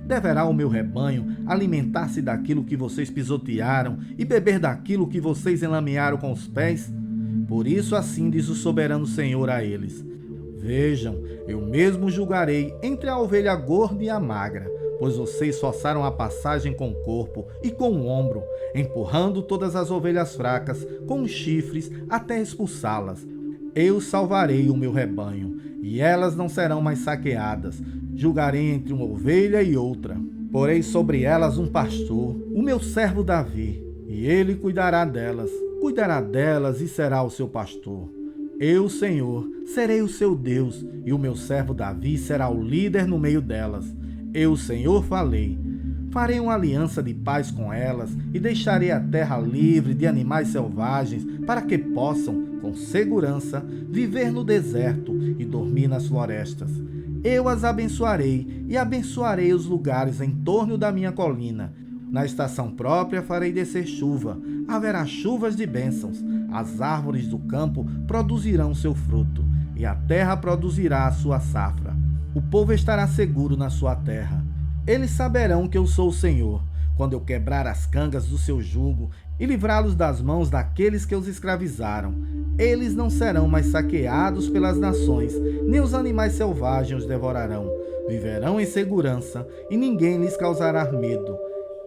deverá o meu rebanho alimentar-se daquilo que vocês pisotearam e beber daquilo que vocês enlamearam com os pés? Por isso assim diz o soberano Senhor a eles: Vejam, eu mesmo julgarei entre a ovelha gorda e a magra, pois vocês forçaram a passagem com o corpo e com o ombro, empurrando todas as ovelhas fracas com os chifres até expulsá-las. Eu salvarei o meu rebanho, e elas não serão mais saqueadas. Julgarei entre uma ovelha e outra. Porei sobre elas um pastor, o meu servo Davi, e ele cuidará delas e será o seu pastor. Eu, Senhor, serei o seu Deus, e o meu servo Davi será o líder no meio delas. Eu, Senhor, falei. Farei uma aliança de paz com elas e deixarei a terra livre de animais selvagens para que possam, com segurança, viver no deserto e dormir nas florestas. Eu as abençoarei e abençoarei os lugares em torno da minha colina. Na estação própria farei descer chuva, haverá chuvas de bênçãos. As árvores do campo produzirão seu fruto e a terra produzirá a sua safra. O povo estará seguro na sua terra. Eles saberão que eu sou o Senhor, quando eu quebrar as cangas do seu jugo e livrá-los das mãos daqueles que os escravizaram. Eles não serão mais saqueados pelas nações, nem os animais selvagens os devorarão. Viverão em segurança e ninguém lhes causará medo.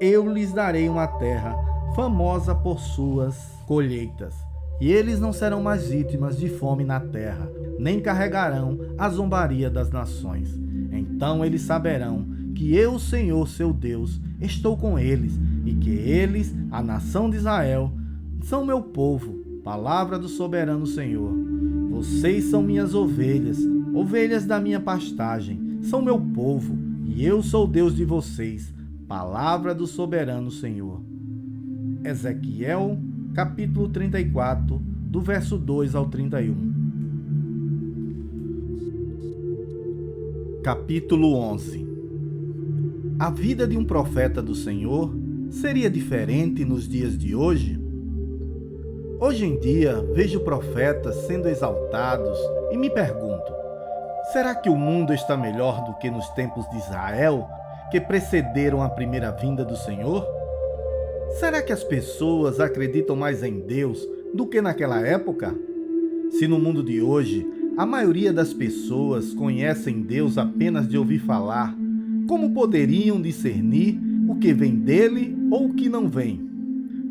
Eu lhes darei uma terra famosa por suas colheitas. E eles não serão mais vítimas de fome na terra, nem carregarão a zombaria das nações. Então eles saberão que eu, Senhor, seu Deus, estou com eles, e que eles, a nação de Israel, são meu povo. Palavra do soberano Senhor. Vocês são minhas ovelhas, ovelhas da minha pastagem, são meu povo, e eu sou o Deus de vocês. Palavra do soberano Senhor. Ezequiel, capítulo 34, do verso 2 ao 31. Capítulo 11. A vida de um profeta do Senhor seria diferente nos dias de hoje? Hoje em dia, vejo profetas sendo exaltados e me pergunto: será que o mundo está melhor do que nos tempos de Israel, que precederam a primeira vinda do Senhor? Será que as pessoas acreditam mais em Deus do que naquela época? Se no mundo de hoje, a maioria das pessoas conhecem Deus apenas de ouvir falar, como poderiam discernir o que vem dele ou o que não vem?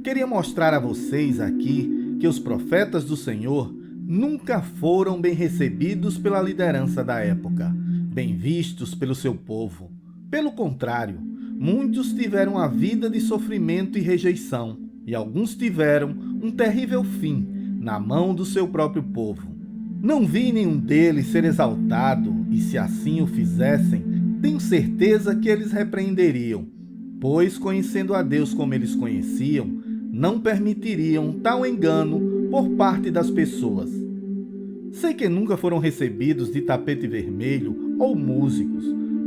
Queria mostrar a vocês aqui que os profetas do Senhor nunca foram bem recebidos pela liderança da época, bem vistos pelo seu povo. Pelo contrário, muitos tiveram a vida de sofrimento e rejeição, e alguns tiveram um terrível fim na mão do seu próprio povo. Não vi nenhum deles ser exaltado, e se assim o fizessem, tenho certeza que eles repreenderiam, pois, conhecendo a Deus como eles conheciam, não permitiriam tal engano por parte das pessoas. Sei que nunca foram recebidos de tapete vermelho ou músicos.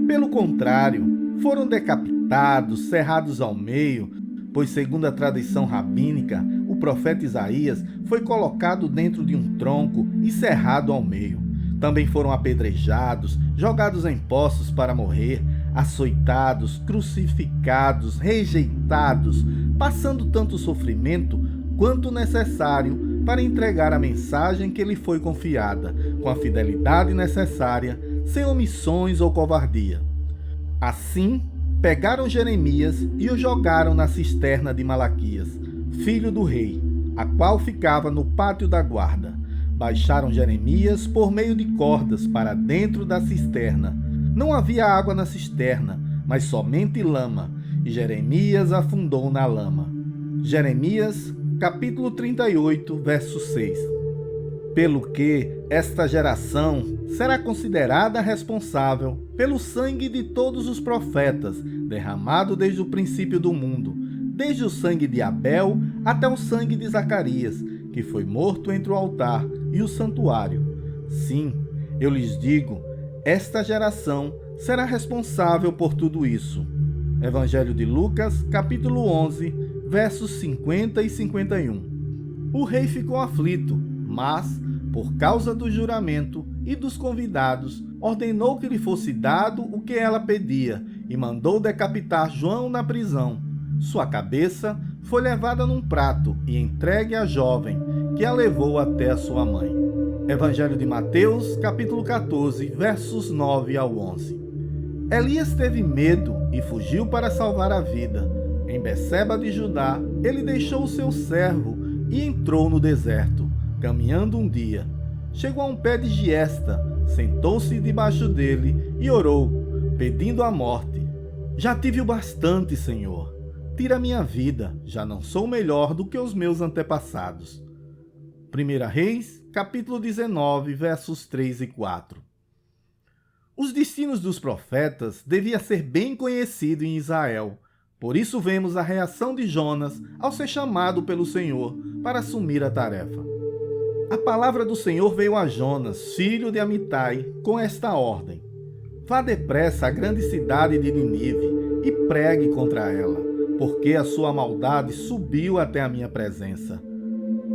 Pelo contrário, foram decapitados, serrados ao meio, pois, segundo a tradição rabínica, o profeta Isaías foi colocado dentro de um tronco e serrado ao meio. Também foram apedrejados, jogados em poços para morrer, açoitados, crucificados, rejeitados, passando tanto sofrimento quanto necessário para entregar a mensagem que lhe foi confiada, com a fidelidade necessária, sem omissões ou covardia. Assim, pegaram Jeremias e o jogaram na cisterna de Malaquias, filho do rei, a qual ficava no pátio da guarda. Baixaram Jeremias por meio de cordas para dentro da cisterna. Não havia água na cisterna, mas somente lama, e Jeremias afundou na lama. Jeremias, capítulo 38, verso 6. Pelo que esta geração será considerada responsável pelo sangue de todos os profetas, derramado desde o princípio do mundo, desde o sangue de Abel até o sangue de Zacarias, que foi morto entre o altar e o santuário. Sim, eu lhes digo, esta geração será responsável por tudo isso. Evangelho de Lucas, capítulo 11, versos 50 e 51. O rei ficou aflito, mas, por causa do juramento e dos convidados, ordenou que lhe fosse dado o que ela pedia, e mandou decapitar João na prisão. Sua cabeça foi levada num prato e entregue à jovem, que a levou até a sua mãe. Evangelho de Mateus, capítulo 14, versos 9 ao 11. Elias teve medo e fugiu para salvar a vida. Em Beceba de Judá, ele deixou o seu servo e entrou no deserto, caminhando um dia. Chegou a um pé de giesta, sentou-se debaixo dele e orou, pedindo a morte. Já tive o bastante, Senhor. Tira minha vida, já não sou melhor do que os meus antepassados. 1 Reis, capítulo 19, versos 3 e 4. Os destinos dos profetas deviam ser bem conhecidos em Israel. Por isso vemos a reação de Jonas ao ser chamado pelo Senhor para assumir a tarefa. A palavra do Senhor veio a Jonas, filho de Amitai, com esta ordem: vá depressa à grande cidade de Nínive e pregue contra ela, porque a sua maldade subiu até a minha presença.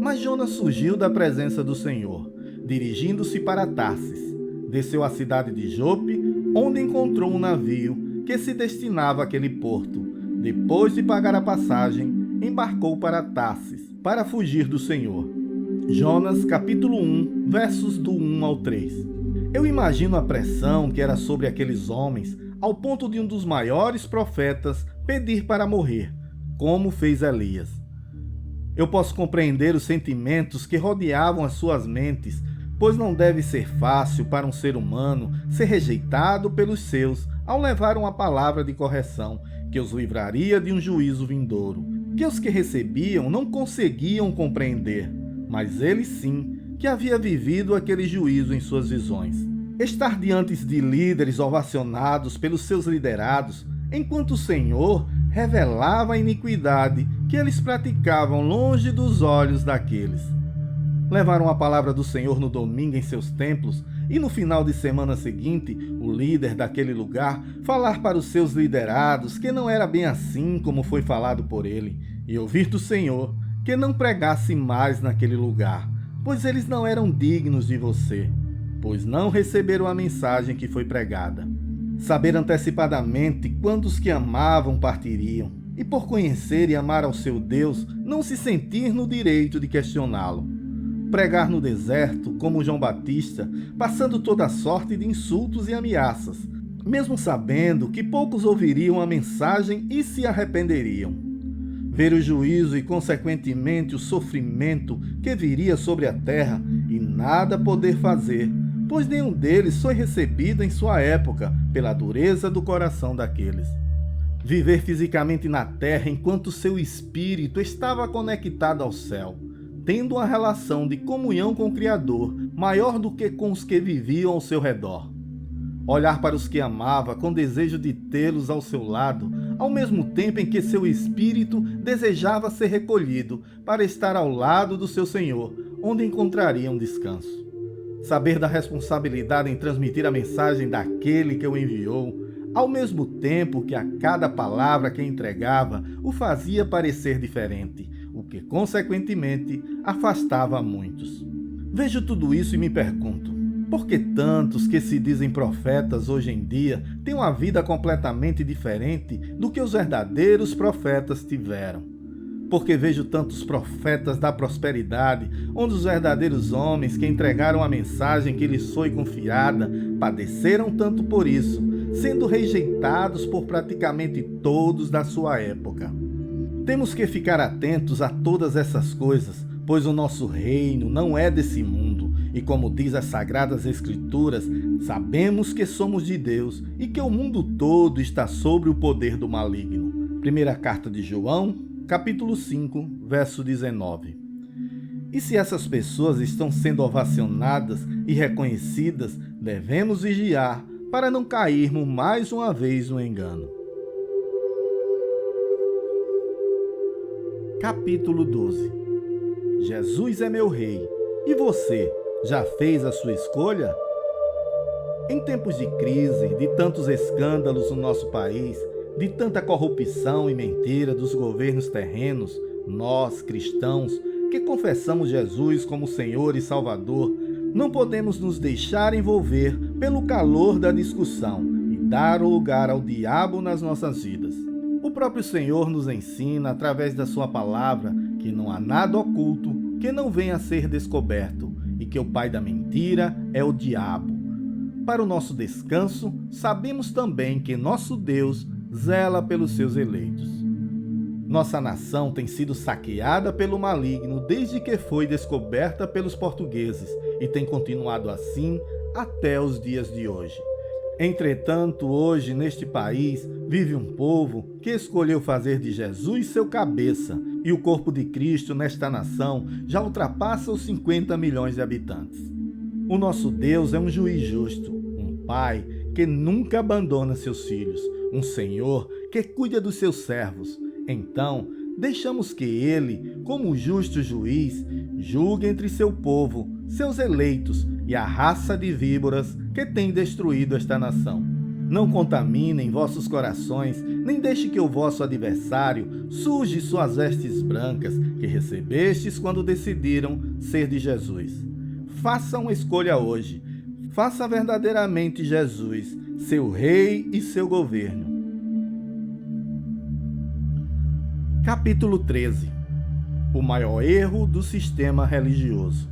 Mas Jonas fugiu da presença do Senhor, dirigindo-se para Tarsis. Desceu à cidade de Jope, onde encontrou um navio que se destinava àquele porto. Depois de pagar a passagem, embarcou para Tarsis, para fugir do Senhor. Jonas, capítulo 1, versos do 1 ao 3. Eu imagino a pressão que era sobre aqueles homens, ao ponto de um dos maiores profetas pedir para morrer, como fez Elias. Eu posso compreender os sentimentos que rodeavam as suas mentes, pois não deve ser fácil para um ser humano ser rejeitado pelos seus ao levar uma palavra de correção que os livraria de um juízo vindouro, que os que recebiam não conseguiam compreender, mas ele sim, que havia vivido aquele juízo em suas visões. Estar diante de líderes ovacionados pelos seus liderados, enquanto o Senhor revelava a iniquidade que eles praticavam longe dos olhos daqueles. Levaram a palavra do Senhor no domingo em seus templos e no final de semana seguinte, o líder daquele lugar falar para os seus liderados que não era bem assim como foi falado por ele, e ouvir do Senhor que não pregasse mais naquele lugar, pois eles não eram dignos de você, pois não receberam a mensagem que foi pregada. Saber antecipadamente quando os que amavam partiriam, e por conhecer e amar ao seu Deus, não se sentir no direito de questioná-lo. Pregar no deserto, como João Batista, passando toda sorte de insultos e ameaças, mesmo sabendo que poucos ouviriam a mensagem e se arrependeriam. Ver o juízo e, consequentemente, o sofrimento que viria sobre a terra e nada poder fazer, pois nenhum deles foi recebido em sua época pela dureza do coração daqueles. Viver fisicamente na terra enquanto seu espírito estava conectado ao céu, tendo uma relação de comunhão com o Criador maior do que com os que viviam ao seu redor. Olhar para os que amava com desejo de tê-los ao seu lado, ao mesmo tempo em que seu espírito desejava ser recolhido para estar ao lado do seu Senhor, onde encontraria um descanso. Saber da responsabilidade em transmitir a mensagem daquele que o enviou, ao mesmo tempo que a cada palavra que entregava o fazia parecer diferente, o que, consequentemente, afastava a muitos. Vejo tudo isso e me pergunto, por que tantos que se dizem profetas hoje em dia têm uma vida completamente diferente do que os verdadeiros profetas tiveram? Porque vejo tantos profetas da prosperidade, onde os verdadeiros homens que entregaram a mensagem que lhes foi confiada padeceram tanto por isso, sendo rejeitados por praticamente todos da sua época. Temos que ficar atentos a todas essas coisas, pois o nosso reino não é desse mundo, e como diz as Sagradas Escrituras, sabemos que somos de Deus e que o mundo todo está sob o poder do maligno. Primeira carta de João, capítulo 5, verso 19. E se essas pessoas estão sendo ovacionadas e reconhecidas, devemos vigiar para não cairmos mais uma vez no engano. Capítulo 12. Jesus é meu rei. E você, já fez a sua escolha? Em tempos de crise, de tantos escândalos no nosso país, de tanta corrupção e mentira dos governos terrenos, nós, cristãos, que confessamos Jesus como Senhor e Salvador, não podemos nos deixar envolver pelo calor da discussão e dar lugar ao diabo nas nossas vidas. O próprio Senhor nos ensina, através da sua palavra, que não há nada oculto que não venha a ser descoberto e que o pai da mentira é o diabo. Para o nosso descanso, sabemos também que nosso Deus zela pelos seus eleitos. Nossa nação tem sido saqueada pelo maligno desde que foi descoberta pelos portugueses e tem continuado assim até os dias de hoje. Entretanto, hoje, neste país, vive um povo que escolheu fazer de Jesus seu cabeça, e o corpo de Cristo nesta nação já ultrapassa os 50 milhões de habitantes. O nosso Deus é um juiz justo, um pai que nunca abandona seus filhos, um Senhor que cuida dos seus servos. Então, deixamos que Ele, como justo juiz, julgue entre seu povo, seus eleitos e a raça de víboras que tem destruído esta nação. Não contaminem vossos corações, nem deixe que o vosso adversário suje suas vestes brancas que recebestes quando decidiram ser de Jesus. Faça uma escolha hoje. Faça verdadeiramente Jesus, seu rei e seu governo. Capítulo 13. O maior erro do sistema religioso.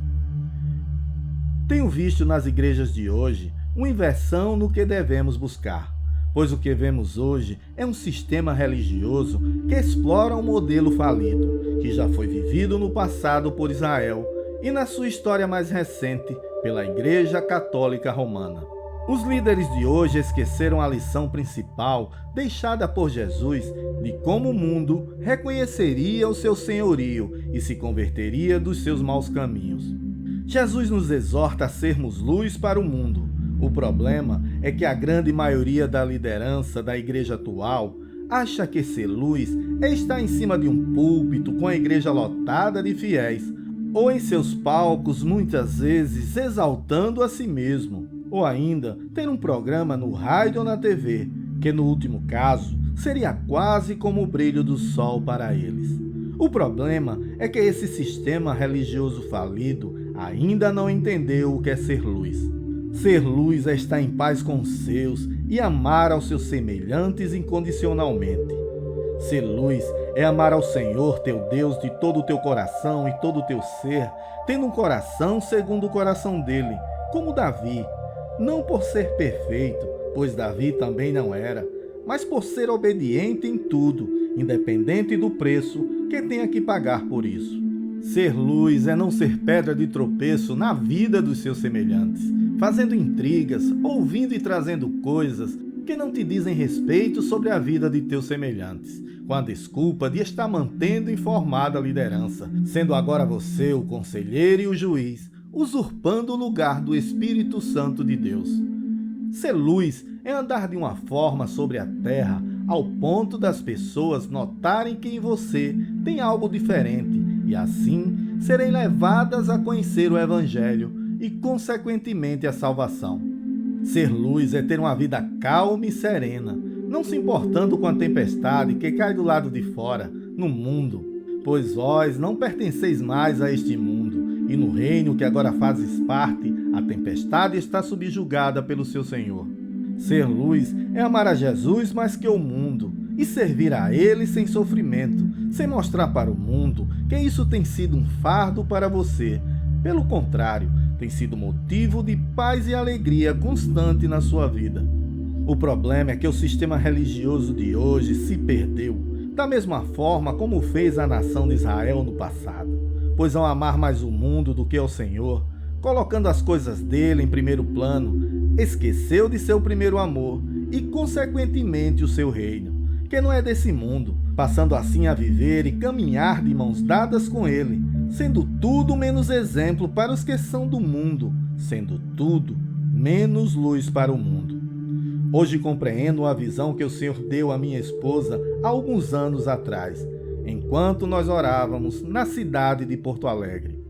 Tenho visto nas igrejas de hoje uma inversão no que devemos buscar, pois o que vemos hoje é um sistema religioso que explora um modelo falido, que já foi vivido no passado por Israel e na sua história mais recente pela Igreja Católica Romana. Os líderes de hoje esqueceram a lição principal deixada por Jesus de como o mundo reconheceria o seu senhorio e se converteria dos seus maus caminhos. Jesus nos exorta a sermos luz para o mundo. O problema é que a grande maioria da liderança da igreja atual acha que ser luz é estar em cima de um púlpito com a igreja lotada de fiéis, ou em seus palcos muitas vezes exaltando a si mesmo, ou ainda ter um programa no rádio ou na TV, que no último caso seria quase como o brilho do sol para eles. O problema é que esse sistema religioso falido ainda não entendeu o que é ser luz. Ser luz é estar em paz com os seus e amar aos seus semelhantes incondicionalmente. Ser luz é amar ao Senhor teu Deus de todo o teu coração e todo o teu ser, tendo um coração segundo o coração dele, como Davi, não por ser perfeito, pois Davi também não era, mas por ser obediente em tudo, independente do preço que tenha que pagar por isso. Ser luz é não ser pedra de tropeço na vida dos seus semelhantes, fazendo intrigas, ouvindo e trazendo coisas que não te dizem respeito sobre a vida de teus semelhantes, com a desculpa de estar mantendo informada a liderança, sendo agora você o conselheiro e o juiz, usurpando o lugar do Espírito Santo de Deus. Ser luz é andar de uma forma sobre a terra ao ponto das pessoas notarem que em você tem algo diferente e assim serem levadas a conhecer o Evangelho e, consequentemente, a salvação. Ser luz é ter uma vida calma e serena, não se importando com a tempestade que cai do lado de fora, no mundo, pois vós não pertenceis mais a este mundo, e no reino que agora fazes parte, a tempestade está subjugada pelo seu Senhor. Ser luz é amar a Jesus mais que o mundo e servir a Ele sem sofrimento, sem mostrar para o mundo que isso tem sido um fardo para você. Pelo contrário, tem sido motivo de paz e alegria constante na sua vida. O problema é que o sistema religioso de hoje se perdeu, da mesma forma como fez a nação de Israel no passado, pois ao amar mais o mundo do que o Senhor, colocando as coisas dele em primeiro plano, esqueceu de seu primeiro amor e, consequentemente, o seu reino, que não é desse mundo, passando assim a viver e caminhar de mãos dadas com ele, sendo tudo menos exemplo para os que são do mundo, sendo tudo menos luz para o mundo. Hoje compreendo a visão que o Senhor deu à minha esposa há alguns anos atrás, enquanto nós orávamos na cidade de Porto Alegre.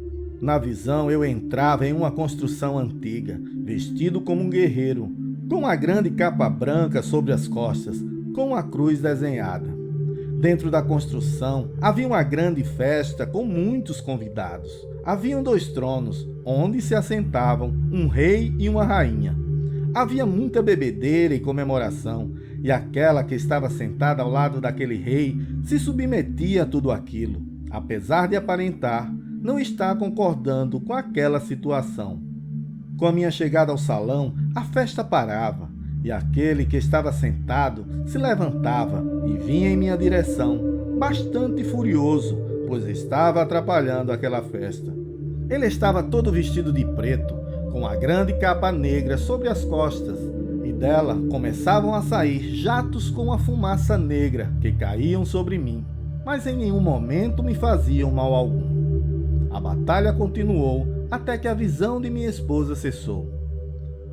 Na visão eu entrava em uma construção antiga, vestido como um guerreiro, com uma grande capa branca sobre as costas, com uma cruz desenhada. Dentro da construção havia uma grande festa com muitos convidados. Haviam 2 tronos, onde se assentavam um rei e uma rainha. Havia muita bebedeira e comemoração, e aquela que estava sentada ao lado daquele rei se submetia a tudo aquilo, apesar de aparentar não estar concordando com aquela situação. Com a minha chegada ao salão, a festa parava, e aquele que estava sentado se levantava e vinha em minha direção, bastante furioso, pois estava atrapalhando aquela festa. Ele estava todo vestido de preto, com a grande capa negra sobre as costas, e dela começavam a sair jatos com a fumaça negra que caíam sobre mim, mas em nenhum momento me faziam mal algum. A batalha continuou até que a visão de minha esposa cessou.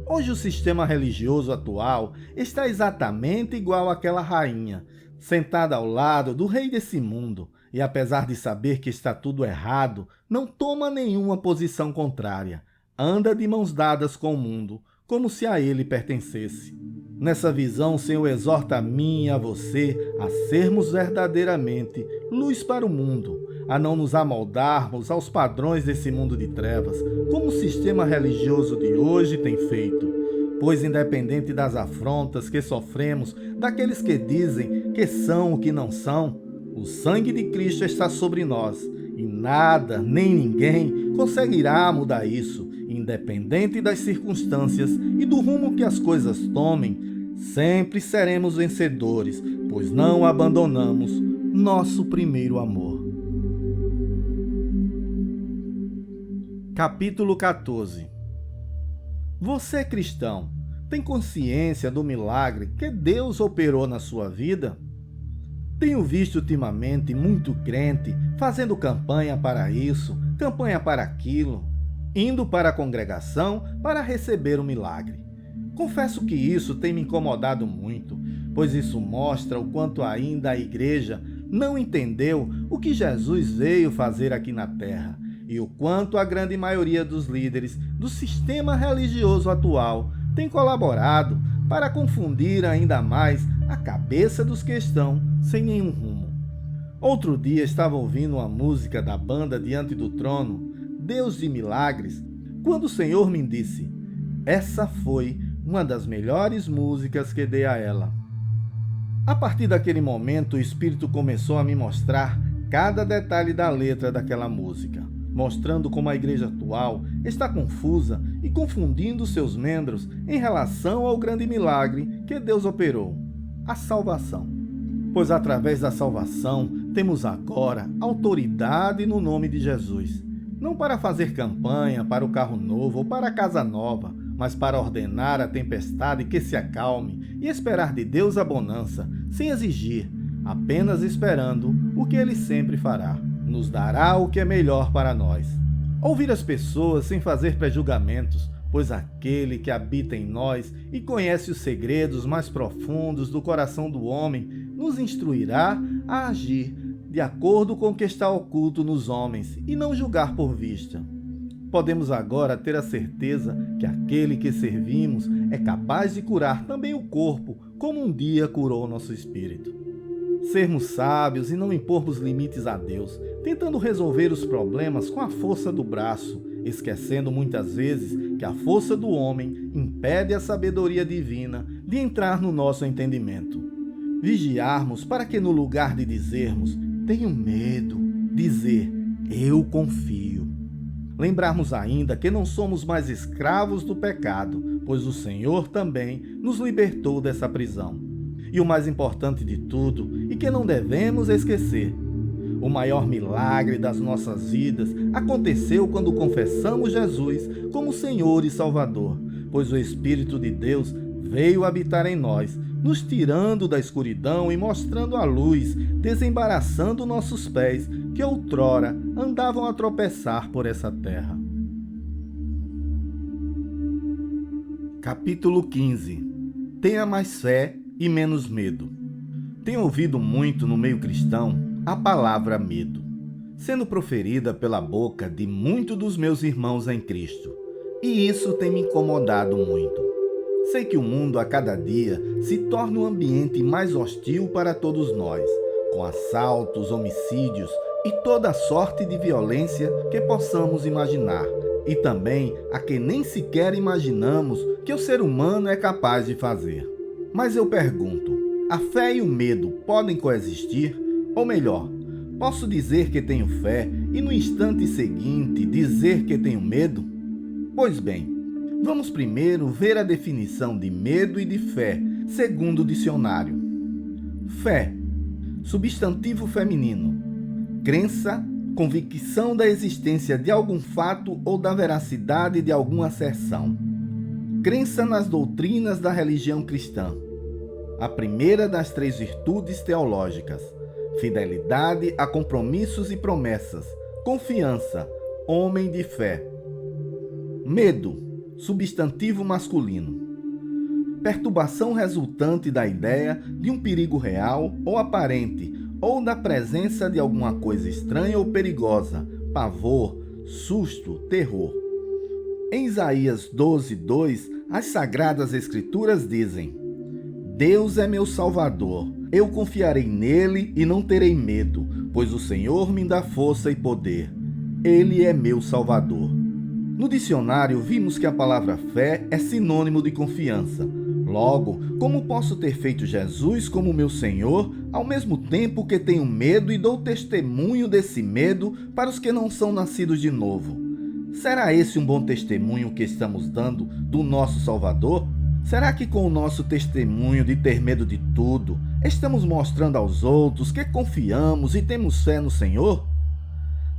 Hoje o sistema religioso atual está exatamente igual àquela rainha, sentada ao lado do rei desse mundo, e apesar de saber que está tudo errado, não toma nenhuma posição contrária. Anda de mãos dadas com o mundo, como se a ele pertencesse. Nessa visão, o Senhor exorta a mim e a você a sermos verdadeiramente luz para o mundo, a não nos amoldarmos aos padrões desse mundo de trevas, como o sistema religioso de hoje tem feito. Pois, independente das afrontas que sofremos, daqueles que dizem que são o que não são, o sangue de Cristo está sobre nós, e nada, nem ninguém, conseguirá mudar isso, independente das circunstâncias e do rumo que as coisas tomem. Sempre seremos vencedores, pois não abandonamos nosso primeiro amor. Capítulo 14. Você, cristão, tem consciência do milagre que Deus operou na sua vida? Tenho visto ultimamente muito crente fazendo campanha para isso, campanha para aquilo, indo para a congregação para receber o milagre. Confesso que isso tem me incomodado muito, pois isso mostra o quanto ainda a igreja não entendeu o que Jesus veio fazer aqui na terra e o quanto a grande maioria dos líderes do sistema religioso atual tem colaborado para confundir ainda mais a cabeça dos que estão sem nenhum rumo. Outro dia estava ouvindo uma música da banda Diante do Trono, Deus de Milagres, quando o Senhor me disse: essa foi uma das melhores músicas que dei a ela. A partir daquele momento, o Espírito começou a me mostrar cada detalhe da letra daquela música, mostrando como a igreja atual está confusa e confundindo seus membros em relação ao grande milagre que Deus operou, a salvação. Pois através da salvação temos agora autoridade no nome de Jesus, não para fazer campanha para o carro novo ou para a casa nova, mas para ordenar a tempestade que se acalme e esperar de Deus a bonança, sem exigir, apenas esperando o que Ele sempre fará. Nos dará o que é melhor para nós. Ouvir as pessoas sem fazer pré-julgamentos, pois aquele que habita em nós e conhece os segredos mais profundos do coração do homem, nos instruirá a agir de acordo com o que está oculto nos homens e não julgar por vista. Podemos agora ter a certeza que aquele que servimos é capaz de curar também o corpo, como um dia curou nosso espírito. Sermos sábios e não impormos limites a Deus, tentando resolver os problemas com a força do braço, esquecendo muitas vezes que a força do homem impede a sabedoria divina de entrar no nosso entendimento. Vigiarmos para que, no lugar de dizermos tenho medo, dizer eu confio. Lembrarmos ainda que não somos mais escravos do pecado, pois o Senhor também nos libertou dessa prisão. E o mais importante de tudo, e que não devemos esquecer, o maior milagre das nossas vidas aconteceu quando confessamos Jesus como Senhor e Salvador, pois o Espírito de Deus veio habitar em nós, nos tirando da escuridão e mostrando a luz, desembaraçando nossos pés que outrora andavam a tropeçar por essa terra. Capítulo 15. Tenha mais fé e menos medo. Tenho ouvido muito no meio cristão a palavra medo, sendo proferida pela boca de muitos dos meus irmãos em Cristo, e isso tem me incomodado muito. Sei que o mundo a cada dia se torna um ambiente mais hostil para todos nós, com assaltos, homicídios e toda sorte de violência que possamos imaginar, e também a que nem sequer imaginamos que o ser humano é capaz de fazer. Mas eu pergunto, a fé e o medo podem coexistir? Ou melhor, posso dizer que tenho fé e no instante seguinte dizer que tenho medo? Pois bem, vamos primeiro ver a definição de medo e de fé, segundo o dicionário. Fé, substantivo feminino, crença, convicção da existência de algum fato ou da veracidade de alguma asserção. Crença nas doutrinas da religião cristã. A primeira das 3 virtudes teológicas. Fidelidade a compromissos e promessas. Confiança, homem de fé. Medo, substantivo masculino. Perturbação resultante da ideia de um perigo real ou aparente, ou da presença de alguma coisa estranha ou perigosa, pavor, susto, terror. Em Isaías 12:2, as Sagradas Escrituras dizem: Deus é meu Salvador, eu confiarei nele e não terei medo, pois o Senhor me dá força e poder. Ele é meu Salvador. No dicionário vimos que a palavra fé é sinônimo de confiança. Logo, como posso ter feito Jesus como meu Senhor, ao mesmo tempo que tenho medo e dou testemunho desse medo para os que não são nascidos de novo? Será esse um bom testemunho que estamos dando do nosso Salvador? Será que com o nosso testemunho de ter medo de tudo, estamos mostrando aos outros que confiamos e temos fé no Senhor?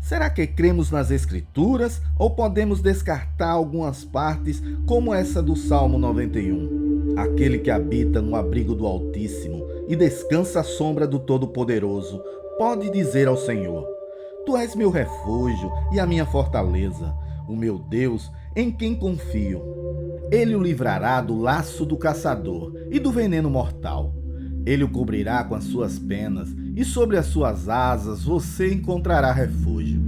Será que cremos nas Escrituras ou podemos descartar algumas partes, como essa do Salmo 91? Aquele que habita no abrigo do Altíssimo e descansa à sombra do Todo-Poderoso, pode dizer ao Senhor: Tu és meu refúgio e a minha fortaleza, o meu Deus, em quem confio. Ele o livrará do laço do caçador e do veneno mortal. Ele o cobrirá com as suas penas e sobre as suas asas você encontrará refúgio.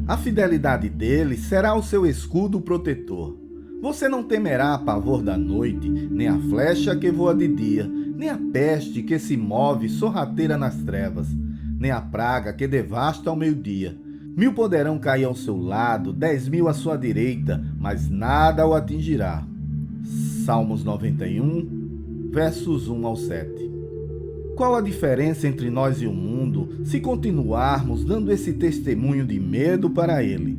A fidelidade dele será o seu escudo protetor. Você não temerá a pavor da noite, nem a flecha que voa de dia, nem a peste que se move sorrateira nas trevas, nem a praga que devasta ao meio-dia. 1000 poderão cair ao seu lado, 10.000 à sua direita, mas nada o atingirá. Salmos 91, versos 1 ao 7. Qual a diferença entre nós e o mundo se continuarmos dando esse testemunho de medo para ele?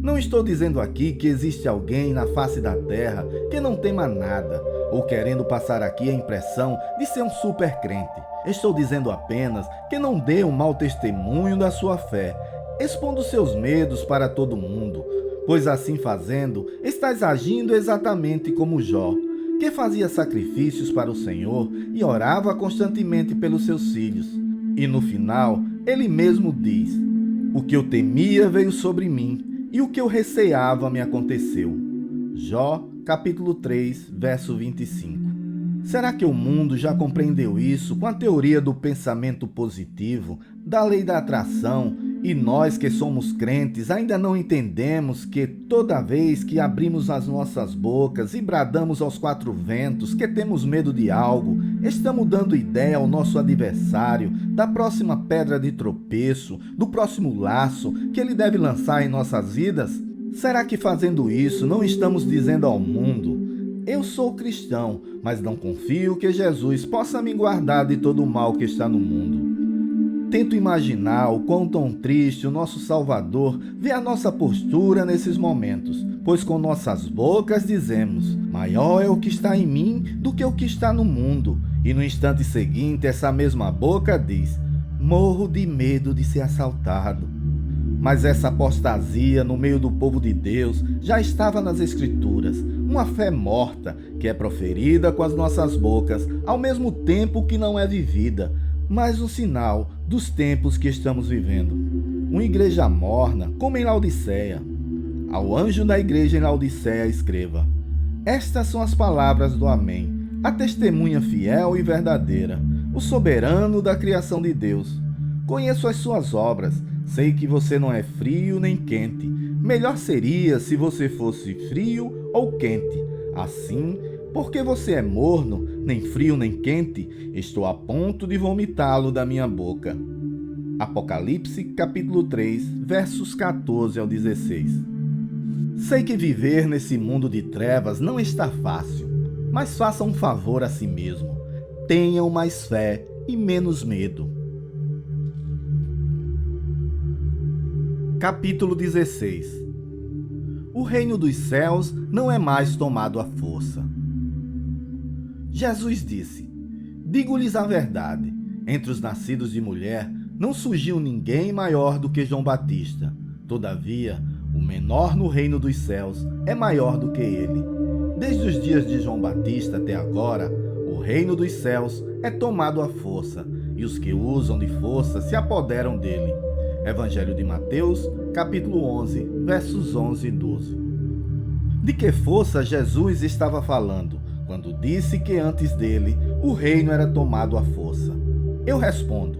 Não estou dizendo aqui que existe alguém na face da terra que não tema nada, ou querendo passar aqui a impressão de ser um super crente. Estou dizendo apenas que não dê um mau testemunho da sua fé, expondo seus medos para todo mundo, pois assim fazendo, estás agindo exatamente como Jó, que fazia sacrifícios para o Senhor e orava constantemente pelos seus filhos. E no final, ele mesmo diz: O que eu temia veio sobre mim, e o que eu receava me aconteceu. Jó, capítulo 3, verso 25. Será que o mundo já compreendeu isso com a teoria do pensamento positivo, da lei da atração, e nós que somos crentes ainda não entendemos que toda vez que abrimos as nossas bocas e bradamos aos 4 ventos que temos medo de algo, estamos dando ideia ao nosso adversário da próxima pedra de tropeço, do próximo laço que ele deve lançar em nossas vidas? Será que fazendo isso não estamos dizendo ao mundo: eu sou cristão, mas não confio que Jesus possa me guardar de todo o mal que está no mundo? Tento imaginar o quão tão triste o nosso Salvador vê a nossa postura nesses momentos, pois com nossas bocas dizemos: maior é o que está em mim do que o que está no mundo, e no instante seguinte essa mesma boca diz: morro de medo de ser assaltado. Mas essa apostasia no meio do povo de Deus já estava nas Escrituras, uma fé morta que é proferida com as nossas bocas, ao mesmo tempo que não é vivida, mais um sinal dos tempos que estamos vivendo. Uma igreja morna, como em Laodiceia. Ao anjo da igreja em Laodiceia escreva: estas são as palavras do Amém, a testemunha fiel e verdadeira, o soberano da criação de Deus. Conheço as suas obras, sei que você não é frio nem quente. Melhor seria se você fosse frio ou quente. Assim, porque você é morno, nem frio nem quente, estou a ponto de vomitá-lo da minha boca. Apocalipse, capítulo 3, versos 14 ao 16. Sei que viver nesse mundo de trevas não está fácil, mas faça um favor a si mesmo. Tenham mais fé e menos medo. Capítulo 16. O reino dos céus não é mais tomado à força. Jesus disse: digo-lhes a verdade, entre os nascidos de mulher não surgiu ninguém maior do que João Batista. Todavia, o menor no reino dos céus é maior do que ele. Desde os dias de João Batista até agora, o reino dos céus é tomado à força, e os que usam de força se apoderam dele. Evangelho de Mateus, capítulo 11, versos 11 e 12. De que força Jesus estava falando quando disse que antes dele o reino era tomado à força? Eu respondo: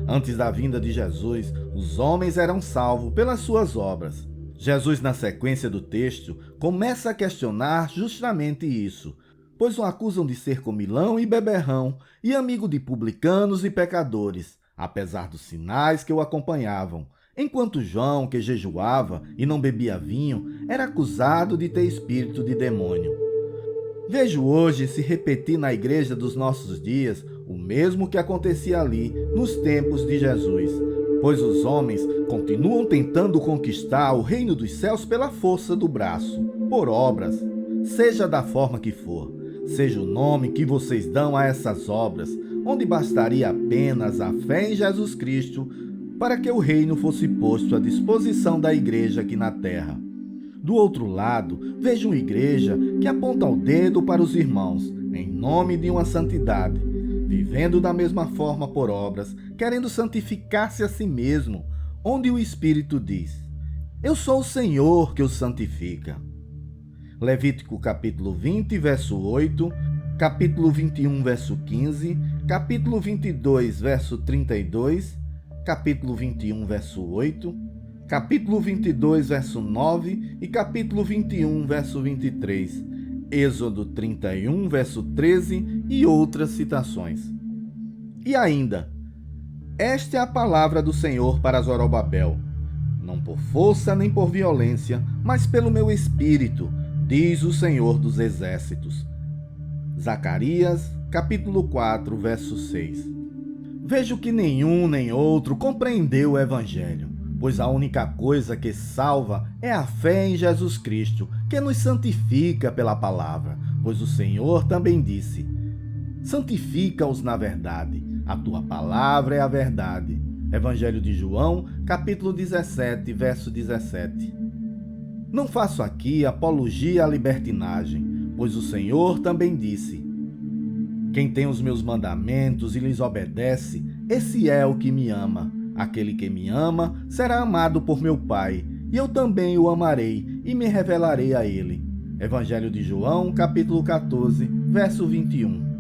antes da vinda de Jesus, os homens eram salvos pelas suas obras. Jesus, na sequência do texto, começa a questionar justamente isso, pois o acusam de ser comilão e beberrão e amigo de publicanos e pecadores, apesar dos sinais que o acompanhavam, enquanto João, que jejuava e não bebia vinho, era acusado de ter espírito de demônio. Vejo hoje se repetir na igreja dos nossos dias o mesmo que acontecia ali nos tempos de Jesus, pois os homens continuam tentando conquistar o reino dos céus pela força do braço, por obras, seja da forma que for, seja o nome que vocês dão a essas obras, onde bastaria apenas a fé em Jesus Cristo para que o reino fosse posto à disposição da igreja aqui na terra. Do outro lado, vejo uma igreja que aponta o dedo para os irmãos, em nome de uma santidade, vivendo da mesma forma por obras, querendo santificar-se a si mesmo, onde o Espírito diz: eu sou o Senhor que os santifica. Levítico capítulo 20, verso 8, capítulo 21, verso 15, capítulo 22, verso 32, capítulo 21, verso 8, capítulo 22, verso 9 e capítulo 21, verso 23, Êxodo 31, verso 13 e outras citações. E ainda: esta é a palavra do Senhor para Zorobabel, não por força nem por violência, mas pelo meu espírito, diz o Senhor dos Exércitos. Zacarias, capítulo 4, verso 6. Vejo que nenhum nem outro compreendeu o Evangelho, pois a única coisa que salva é a fé em Jesus Cristo, que nos santifica pela palavra, pois o Senhor também disse: santifica-os na verdade, a tua palavra é a verdade. Evangelho de João, capítulo 17, verso 17. Não faço aqui apologia à libertinagem, pois o Senhor também disse: quem tem os meus mandamentos e lhes obedece, esse é o que me ama. Aquele que me ama será amado por meu Pai, e eu também o amarei e me revelarei a ele. Evangelho de João, capítulo 14, verso 21.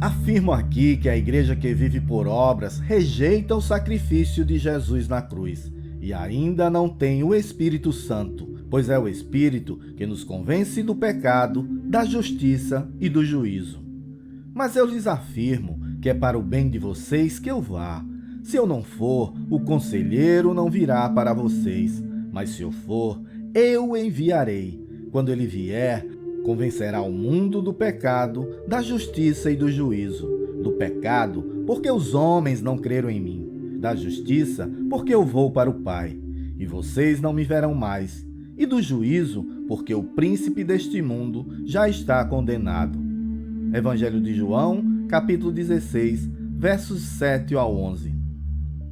Afirmo aqui que a igreja que vive por obras rejeita o sacrifício de Jesus na cruz e ainda não tem o Espírito Santo, pois é o Espírito que nos convence do pecado, da justiça e do juízo. Mas eu lhes afirmo que é para o bem de vocês que eu vá. Se eu não for, o conselheiro não virá para vocês, mas se eu for, eu o enviarei. Quando ele vier, convencerá o mundo do pecado, da justiça e do juízo. Do pecado, porque os homens não creram em mim. Da justiça, porque eu vou para o Pai, e vocês não me verão mais. E do juízo, porque o príncipe deste mundo já está condenado. Evangelho de João, capítulo 16, versos 7 ao 11.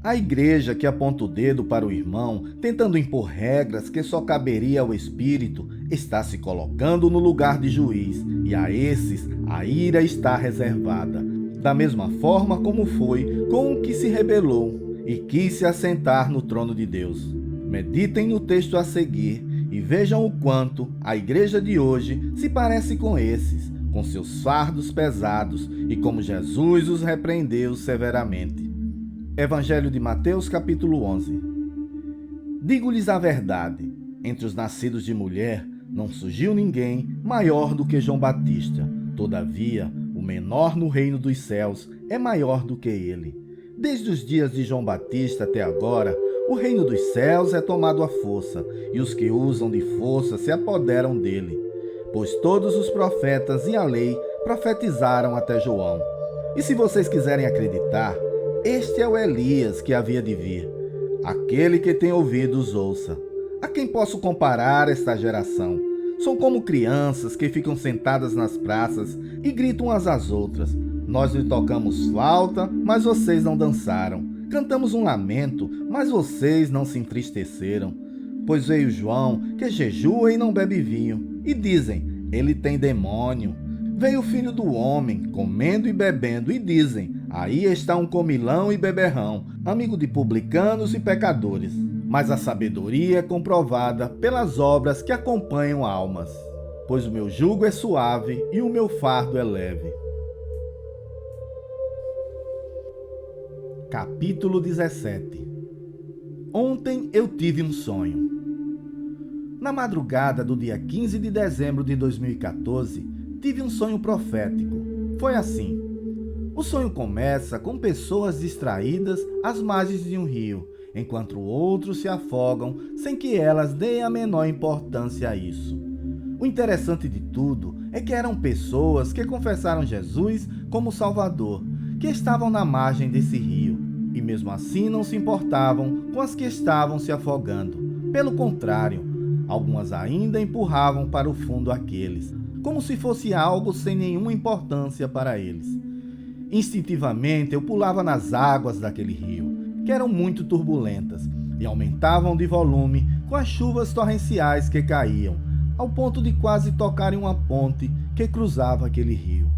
A igreja que aponta o dedo para o irmão, tentando impor regras que só caberia ao Espírito, está se colocando no lugar de juiz, e a esses a ira está reservada, da mesma forma como foi com o que se rebelou e quis se assentar no trono de Deus. Meditem no texto a seguir e vejam o quanto a igreja de hoje se parece com esses, com seus fardos pesados, e como Jesus os repreendeu severamente. Evangelho de Mateus, capítulo 11. Digo-lhes a verdade, entre os nascidos de mulher não surgiu ninguém maior do que João Batista. Todavia, o menor no reino dos céus é maior do que ele. Desde os dias de João Batista até agora, O reino dos céus é tomado à força, e os que usam de força se apoderam dele. Pois todos os profetas e a lei profetizaram até João. E se vocês quiserem acreditar, este é o Elias que havia de vir. Aquele que tem ouvidos, ouça. A quem posso comparar esta geração? São como crianças que ficam sentadas nas praças e gritam umas às outras. Nós lhe tocamos flauta, mas vocês não dançaram. Cantamos um lamento, mas vocês não se entristeceram. Pois veio João, que jejua e não bebe vinho, e dizem, ele tem demônio. Veio o Filho do Homem, comendo e bebendo, e dizem, aí está um comilão e beberrão, amigo de publicanos e pecadores. Mas a sabedoria é comprovada pelas obras que acompanham almas. Pois o meu jugo é suave e o meu fardo é leve. Capítulo 17. Ontem eu tive um sonho. Na madrugada do dia 15 de dezembro de 2014, tive um sonho profético. Foi assim. O sonho começa com pessoas distraídas às margens de um rio, enquanto outros se afogam sem que elas deem a menor importância a isso. O interessante de tudo é que eram pessoas que confessaram Jesus como Salvador, que estavam na margem desse rio, e mesmo assim não se importavam com as que estavam se afogando. Pelo contrário, algumas ainda empurravam para o fundo aqueles, como se fosse algo sem nenhuma importância para eles. Instintivamente eu pulava nas águas daquele rio, que eram muito turbulentas, e aumentavam de volume com as chuvas torrenciais que caíam, ao ponto de quase tocarem uma ponte que cruzava aquele rio.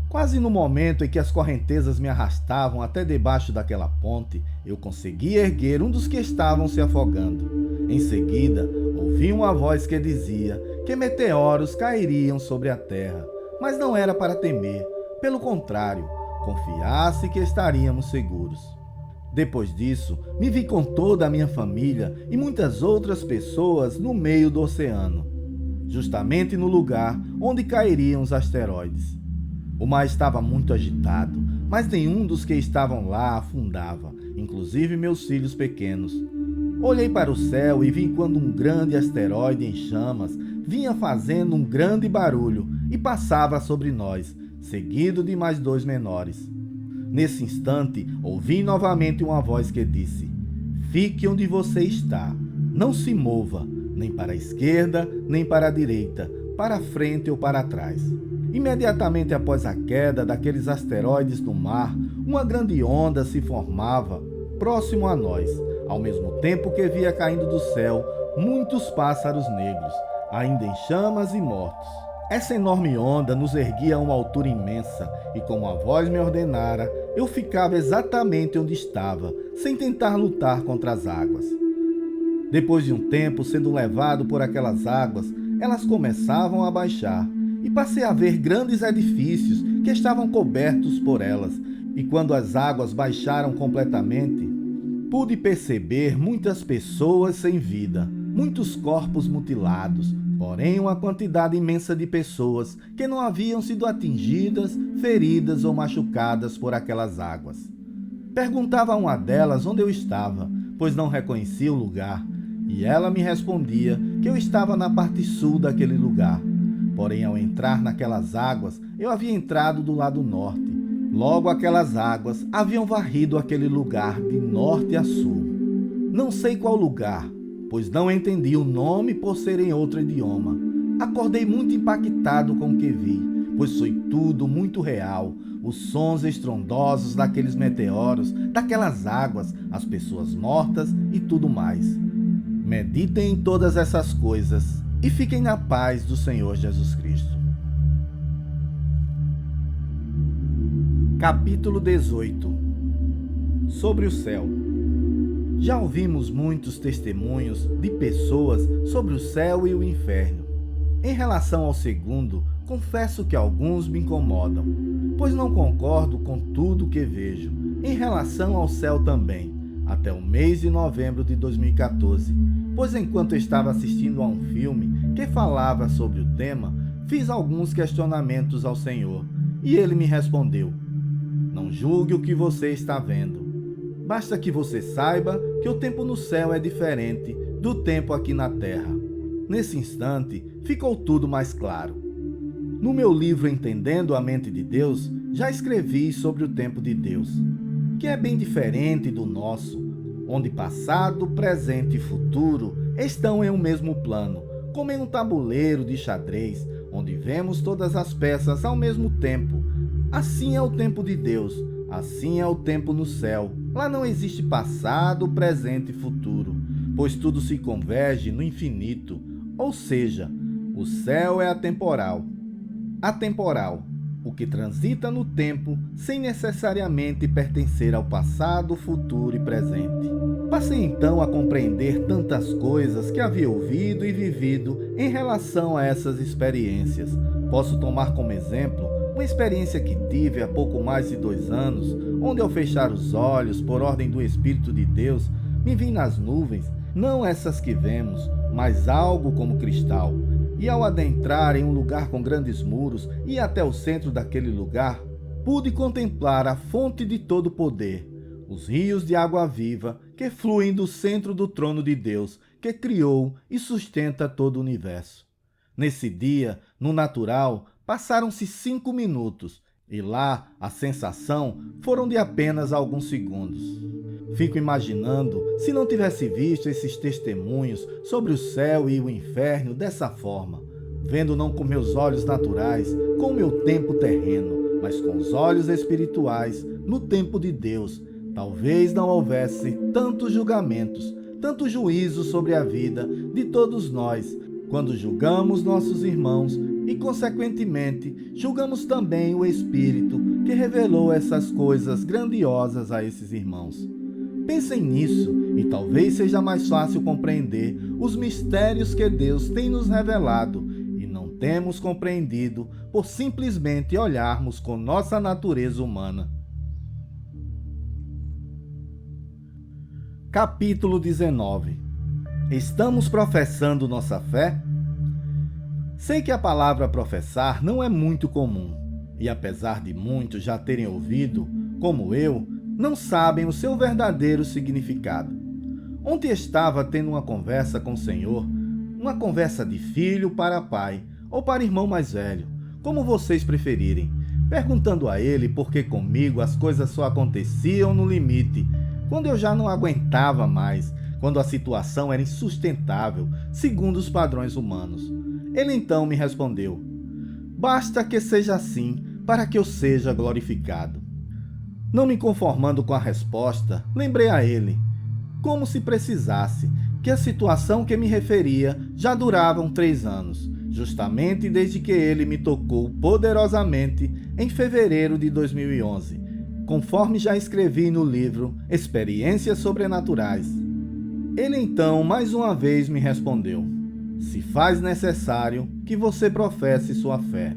Quase no momento em que as correntezas me arrastavam até debaixo daquela ponte, eu consegui erguer um dos que estavam se afogando. Em seguida, ouvi uma voz que dizia que meteoros cairiam sobre a terra, mas não era para temer, pelo contrário, confiasse que estaríamos seguros. Depois disso, me vi com toda a minha família e muitas outras pessoas no meio do oceano, justamente no lugar onde cairiam os asteroides. O mar estava muito agitado, mas nenhum dos que estavam lá afundava, inclusive meus filhos pequenos. Olhei para o céu e vi quando um grande asteroide em chamas vinha fazendo um grande barulho e passava sobre nós, seguido de mais 2 menores. Nesse instante, ouvi novamente uma voz que disse: fique onde você está, não se mova, nem para a esquerda, nem para a direita, para a frente ou para trás. Imediatamente após a queda daqueles asteroides no mar, uma grande onda se formava próximo a nós, ao mesmo tempo que via caindo do céu muitos pássaros negros, ainda em chamas e mortos. Essa enorme onda nos erguia a uma altura imensa, e como a voz me ordenara, eu ficava exatamente onde estava, sem tentar lutar contra as águas. Depois de um tempo sendo levado por aquelas águas, elas começavam a baixar, e passei a ver grandes edifícios que estavam cobertos por elas, e quando as águas baixaram completamente, pude perceber muitas pessoas sem vida, muitos corpos mutilados, porém uma quantidade imensa de pessoas que não haviam sido atingidas, feridas ou machucadas por aquelas águas. Perguntava a uma delas onde eu estava, pois não reconhecia o lugar, e ela me respondia que eu estava na parte sul daquele lugar. Porém, ao entrar naquelas águas, eu havia entrado do lado norte. Logo, aquelas águas haviam varrido aquele lugar de norte a sul. Não sei qual lugar, pois não entendi o nome por ser em outro idioma. Acordei muito impactado com o que vi, pois foi tudo muito real. Os sons estrondosos daqueles meteoros, daquelas águas, as pessoas mortas e tudo mais. Meditem em todas essas coisas e fiquem na paz do Senhor Jesus Cristo. Capítulo 18. Sobre o céu. Já ouvimos muitos testemunhos de pessoas sobre o céu e o inferno. Em relação ao segundo, confesso que alguns me incomodam, pois não concordo com tudo que vejo. Em relação ao céu também, até o mês de novembro de 2014, pois enquanto estava assistindo a um filme que falava sobre o tema, fiz alguns questionamentos ao Senhor, e ele me respondeu: não julgue o que você está vendo. Basta que você saiba que o tempo no céu é diferente do tempo aqui na terra. Nesse instante, ficou tudo mais claro. No meu livro Entendendo a Mente de Deus, já escrevi sobre o tempo de Deus, que é bem diferente do nosso, onde passado, presente e futuro estão em um mesmo plano, como em um tabuleiro de xadrez, onde vemos todas as peças ao mesmo tempo. Assim é o tempo de Deus, assim é o tempo no céu. Lá não existe passado, presente e futuro, pois tudo se converge no infinito, ou seja, o céu é atemporal. Atemporal, o que transita no tempo sem necessariamente pertencer ao passado, futuro e presente. Passei então a compreender tantas coisas que havia ouvido e vivido em relação a essas experiências. Posso tomar como exemplo uma experiência que tive há pouco mais de 2 anos, onde ao fechar os olhos, por ordem do Espírito de Deus, me vi nas nuvens, não essas que vemos, mas algo como cristal. E ao adentrar em um lugar com grandes muros e até o centro daquele lugar, pude contemplar a fonte de todo poder, os rios de água viva que fluem do centro do trono de Deus, que criou e sustenta todo o universo. Nesse dia, no natural, passaram-se 5 minutos, e lá a sensação foram de apenas alguns segundos. Fico imaginando se não tivesse visto esses testemunhos sobre o céu e o inferno dessa forma, vendo não com meus olhos naturais, com o meu tempo terreno, mas com os olhos espirituais, no tempo de Deus. Talvez não houvesse tantos julgamentos, tanto juízo sobre a vida de todos nós, quando julgamos nossos irmãos e, consequentemente, julgamos também o Espírito que revelou essas coisas grandiosas a esses irmãos. Pensem nisso e talvez seja mais fácil compreender os mistérios que Deus tem nos revelado e não temos compreendido por simplesmente olharmos com nossa natureza humana. Capítulo 19. Estamos professando nossa fé? Sei que a palavra professar não é muito comum, e apesar de muitos já terem ouvido, como eu, não sabem o seu verdadeiro significado. Ontem estava tendo uma conversa com o Senhor, uma conversa de filho para pai, ou para irmão mais velho, como vocês preferirem, perguntando a ele por que comigo as coisas só aconteciam no limite, quando eu já não aguentava mais, quando a situação era insustentável, segundo os padrões humanos. Ele então me respondeu: basta que seja assim, para que eu seja glorificado. Não me conformando com a resposta, lembrei a ele, como se precisasse, que a situação que me referia já durava 3 anos, justamente desde que ele me tocou poderosamente em fevereiro de 2011, conforme já escrevi no livro Experiências Sobrenaturais. Ele então mais uma vez me respondeu: se faz necessário que você professe sua fé.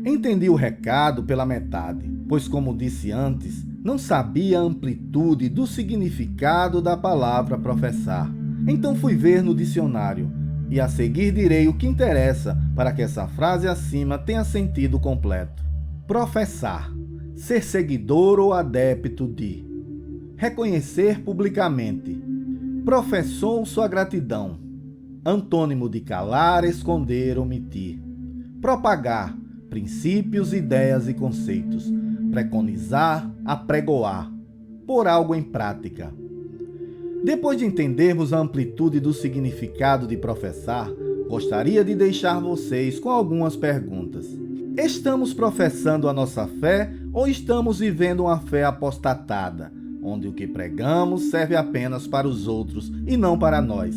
Entendi o recado pela metade, pois, como disse antes, não sabia a amplitude do significado da palavra professar. Então fui ver no dicionário, e a seguir direi o que interessa para que essa frase acima tenha sentido completo. Professar, ser seguidor ou adepto de. Reconhecer publicamente. Professou sua gratidão. Antônimo de calar, esconder, omitir. Propagar, princípios, ideias e conceitos. Preconizar, apregoar. Pôr algo em prática. Depois de entendermos a amplitude do significado de professar, gostaria de deixar vocês com algumas perguntas. Estamos professando a nossa fé ou estamos vivendo uma fé apostatada, onde o que pregamos serve apenas para os outros e não para nós?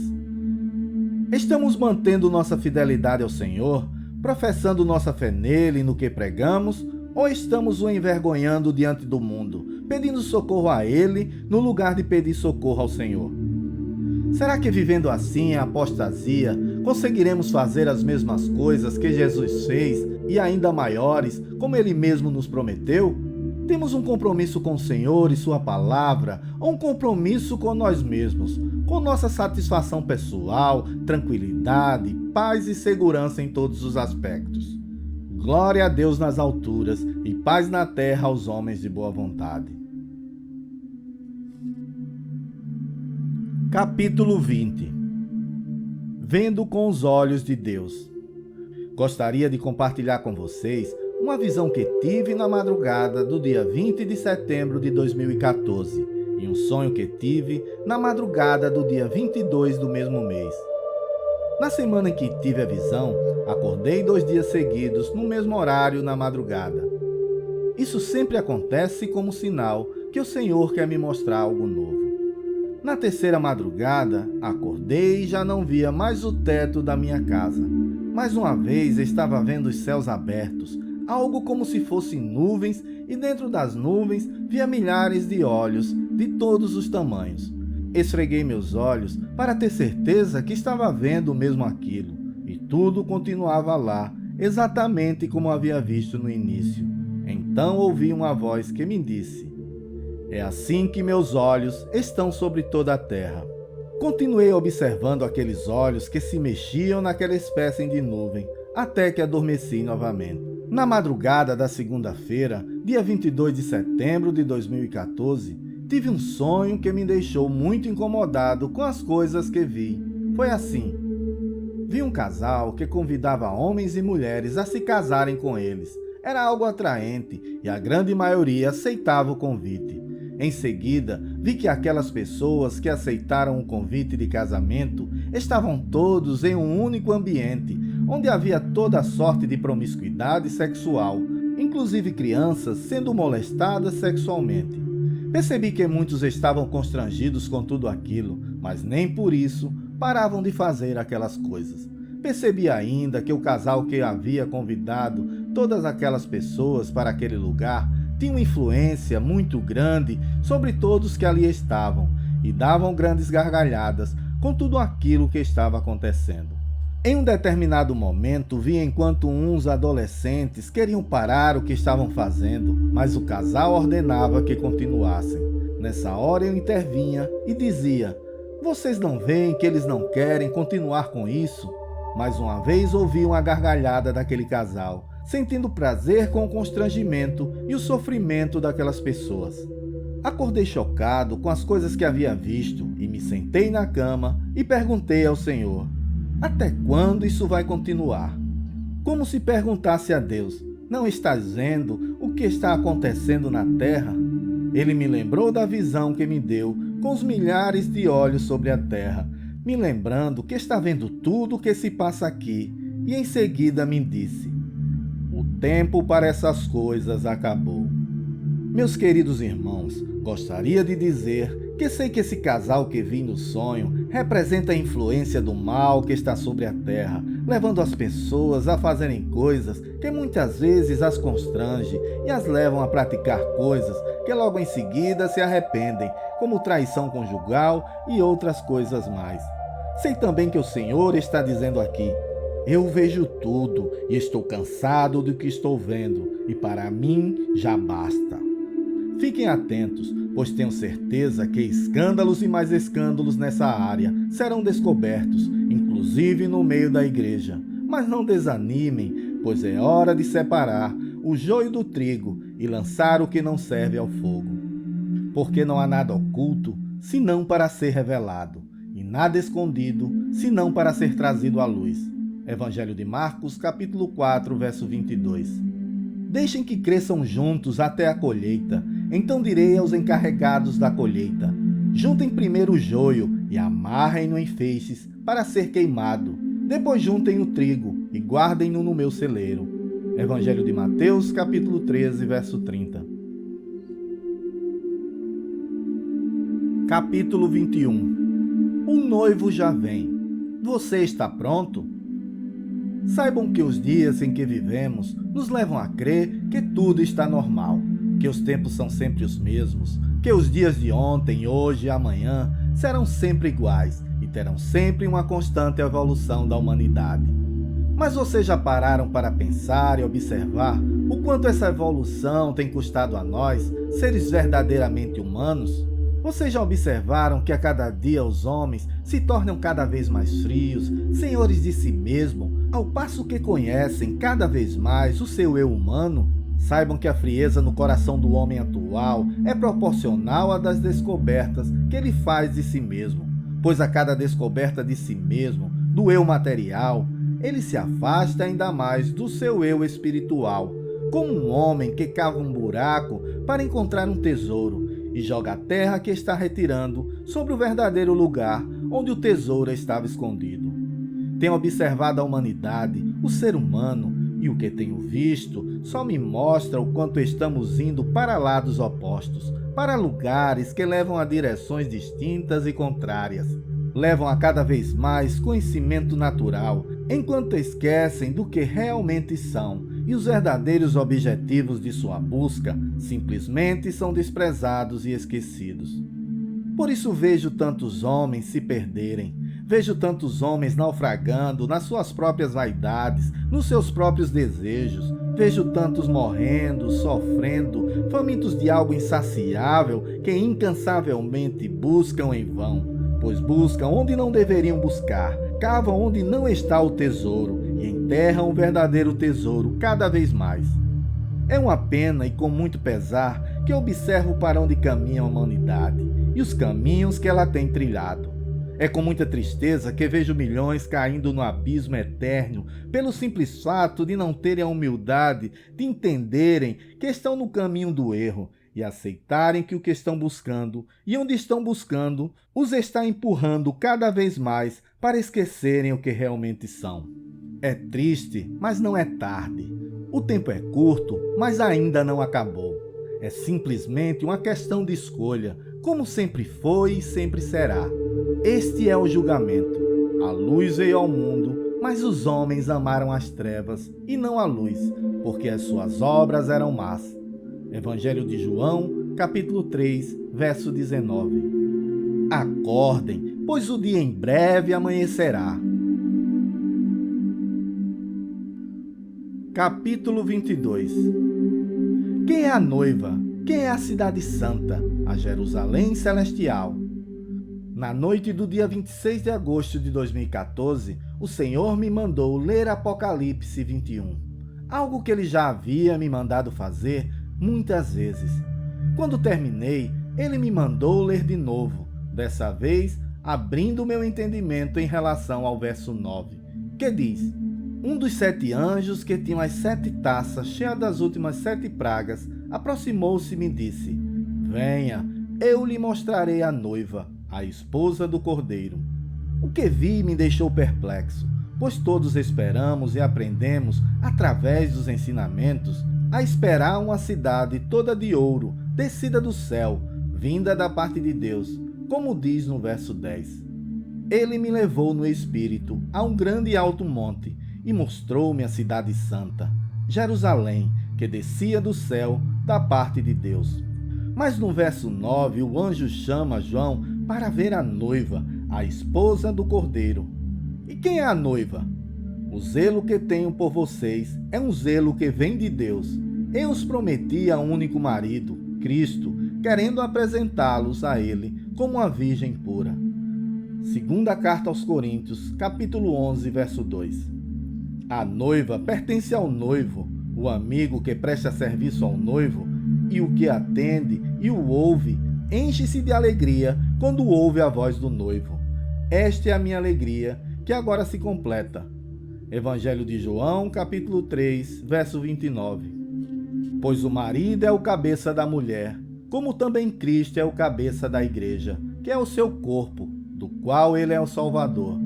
Estamos mantendo nossa fidelidade ao Senhor, professando nossa fé nele e no que pregamos, ou estamos o envergonhando diante do mundo, pedindo socorro a ele no lugar de pedir socorro ao Senhor? Será que vivendo assim em apostasia, conseguiremos fazer as mesmas coisas que Jesus fez e ainda maiores, como ele mesmo nos prometeu? Temos um compromisso com o Senhor e sua palavra, ou um compromisso com nós mesmos, com nossa satisfação pessoal, tranquilidade, paz e segurança em todos os aspectos? Glória a Deus nas alturas e paz na terra aos homens de boa vontade. Capítulo 20. Vendo com os olhos de Deus. Gostaria de compartilhar com vocês uma visão que tive na madrugada do dia 20 de setembro de 2014 e um sonho que tive na madrugada do dia 22 do mesmo mês. Na semana em que tive a visão, acordei 2 dias seguidos no mesmo horário na madrugada. Isso sempre acontece como sinal que o Senhor quer me mostrar algo novo. Na terceira madrugada, acordei e já não via mais o teto da minha casa. Mais uma vez estava vendo os céus abertos, algo como se fossem nuvens, e dentro das nuvens via milhares de olhos de todos os tamanhos. Esfreguei meus olhos para ter certeza que estava vendo mesmo aquilo, e tudo continuava lá, exatamente como havia visto no início. Então ouvi uma voz que me disse: "É assim que meus olhos estão sobre toda a terra." Continuei observando aqueles olhos que se mexiam naquela espécie de nuvem, até que adormeci novamente. Na madrugada da segunda-feira, dia 22 de setembro de 2014, tive um sonho que me deixou muito incomodado com as coisas que vi. Foi assim: vi um casal que convidava homens e mulheres a se casarem com eles. Era algo atraente e a grande maioria aceitava o convite. Em seguida, vi que aquelas pessoas que aceitaram o convite de casamento estavam todos em um único ambiente, onde havia toda sorte de promiscuidade sexual, inclusive crianças sendo molestadas sexualmente. Percebi que muitos estavam constrangidos com tudo aquilo, mas nem por isso paravam de fazer aquelas coisas. Percebi ainda que o casal que havia convidado todas aquelas pessoas para aquele lugar tinha uma influência muito grande sobre todos que ali estavam e davam grandes gargalhadas com tudo aquilo que estava acontecendo. Em um determinado momento, vi enquanto uns adolescentes queriam parar o que estavam fazendo, mas o casal ordenava que continuassem. Nessa hora eu intervinha e dizia: "Vocês não veem que eles não querem continuar com isso?" Mais uma vez ouvi uma gargalhada daquele casal, sentindo prazer com o constrangimento e o sofrimento daquelas pessoas. Acordei chocado com as coisas que havia visto e me sentei na cama e perguntei ao Senhor: "Até quando isso vai continuar?" Como se perguntasse a Deus: "Não estás vendo o que está acontecendo na terra?" Ele me lembrou da visão que me deu com os milhares de olhos sobre a terra, me lembrando que está vendo tudo o que se passa aqui, e em seguida me disse: "O tempo para essas coisas acabou." Meus queridos irmãos, gostaria de dizer que sei que esse casal que vi no sonho representa a influência do mal que está sobre a terra, levando as pessoas a fazerem coisas que muitas vezes as constrange e as levam a praticar coisas que logo em seguida se arrependem, como traição conjugal e outras coisas mais. Sei também que o Senhor está dizendo aqui: "Eu vejo tudo e estou cansado do que estou vendo, e para mim já basta." Fiquem atentos, pois tenho certeza que escândalos e mais escândalos nessa área serão descobertos, inclusive no meio da igreja. Mas não desanimem, pois é hora de separar o joio do trigo e lançar o que não serve ao fogo. Porque não há nada oculto, senão para ser revelado, e nada escondido, senão para ser trazido à luz. Evangelho de Marcos, capítulo 4, verso 22. Deixem que cresçam juntos até a colheita. Então direi aos encarregados da colheita: juntem primeiro o joio e amarrem-no em feixes para ser queimado. Depois juntem o trigo e guardem-no no meu celeiro. Evangelho de Mateus, capítulo 13, verso 30. Capítulo 21. O noivo já vem. Você está pronto? Saibam que os dias em que vivemos nos levam a crer que tudo está normal, que os tempos são sempre os mesmos, que os dias de ontem, hoje e amanhã serão sempre iguais e terão sempre uma constante evolução da humanidade. Mas vocês já pararam para pensar e observar o quanto essa evolução tem custado a nós, seres verdadeiramente humanos? Vocês já observaram que a cada dia os homens se tornam cada vez mais frios, senhores de si mesmos, ao passo que conhecem cada vez mais o seu eu humano? Saibam que a frieza no coração do homem atual é proporcional à das descobertas que ele faz de si mesmo. pois a cada descoberta de si mesmo, do eu material, ele se afasta ainda mais do seu eu espiritual, como um homem que cava um buraco para encontrar um tesouro e joga a terra que está retirando sobre o verdadeiro lugar onde o tesouro estava escondido. Tenho observado a humanidade, o ser humano, e o que tenho visto só me mostra o quanto estamos indo para lados opostos, para lugares que levam a direções distintas e contrárias. Levam a cada vez mais conhecimento natural, enquanto esquecem do que realmente são, e os verdadeiros objetivos de sua busca simplesmente são desprezados e esquecidos. Por isso vejo tantos homens se perderem, vejo tantos homens naufragando nas suas próprias vaidades, nos seus próprios desejos, vejo tantos morrendo, sofrendo, famintos de algo insaciável que incansavelmente buscam em vão, pois buscam onde não deveriam buscar, cavam onde não está o tesouro e enterram o verdadeiro tesouro cada vez mais. É uma pena e com muito pesar que observo para onde caminha a humanidade e os caminhos que ela tem trilhado. É com muita tristeza que vejo milhões caindo no abismo eterno pelo simples fato de não terem a humildade de entenderem que estão no caminho do erro e aceitarem que o que estão buscando e onde estão buscando os está empurrando cada vez mais para esquecerem o que realmente são. É triste, mas não é tarde. O tempo é curto, mas ainda não acabou. É simplesmente uma questão de escolha, como sempre foi e sempre será. Este é o julgamento. A luz veio ao mundo, mas os homens amaram as trevas e não a luz, porque as suas obras eram más. Evangelho de João, capítulo 3, verso 19. Acordem, pois o dia em breve amanhecerá. Capítulo 22. Quem é a noiva? Quem é a cidade santa? A Jerusalém celestial. Na noite do dia 26 de agosto de 2014, o Senhor me mandou ler Apocalipse 21, algo que ele já havia me mandado fazer muitas vezes. Quando terminei, ele me mandou ler de novo, dessa vez abrindo meu entendimento em relação ao verso 9, que diz: um dos 7 anjos que tinham as 7 taças cheias das últimas 7 pragas aproximou-se e me disse: venha, eu lhe mostrarei a noiva, a esposa do Cordeiro. O que vi me deixou perplexo, pois todos esperamos e aprendemos, através dos ensinamentos, a esperar uma cidade toda de ouro, descida do céu, vinda da parte de Deus, como diz no verso 10. Ele me levou no espírito a um grande e alto monte e mostrou-me a cidade santa, Jerusalém, que descia do céu da parte de Deus. Mas no verso 9, o anjo chama João para ver a noiva, a esposa do Cordeiro. E quem é a noiva? O zelo que tenho por vocês é um zelo que vem de Deus. Eu os prometi a um único marido, Cristo, querendo apresentá-los a ele como uma virgem pura. Segunda carta aos Coríntios, capítulo 11, verso 2. A noiva pertence ao noivo, o amigo que presta serviço ao noivo, e o que atende e o ouve, enche-se de alegria quando ouve a voz do noivo. Esta é a minha alegria, que agora se completa. Evangelho de João, capítulo 3, verso 29. Pois o marido é o cabeça da mulher, como também Cristo é o cabeça da igreja, que é o seu corpo, do qual ele é o Salvador.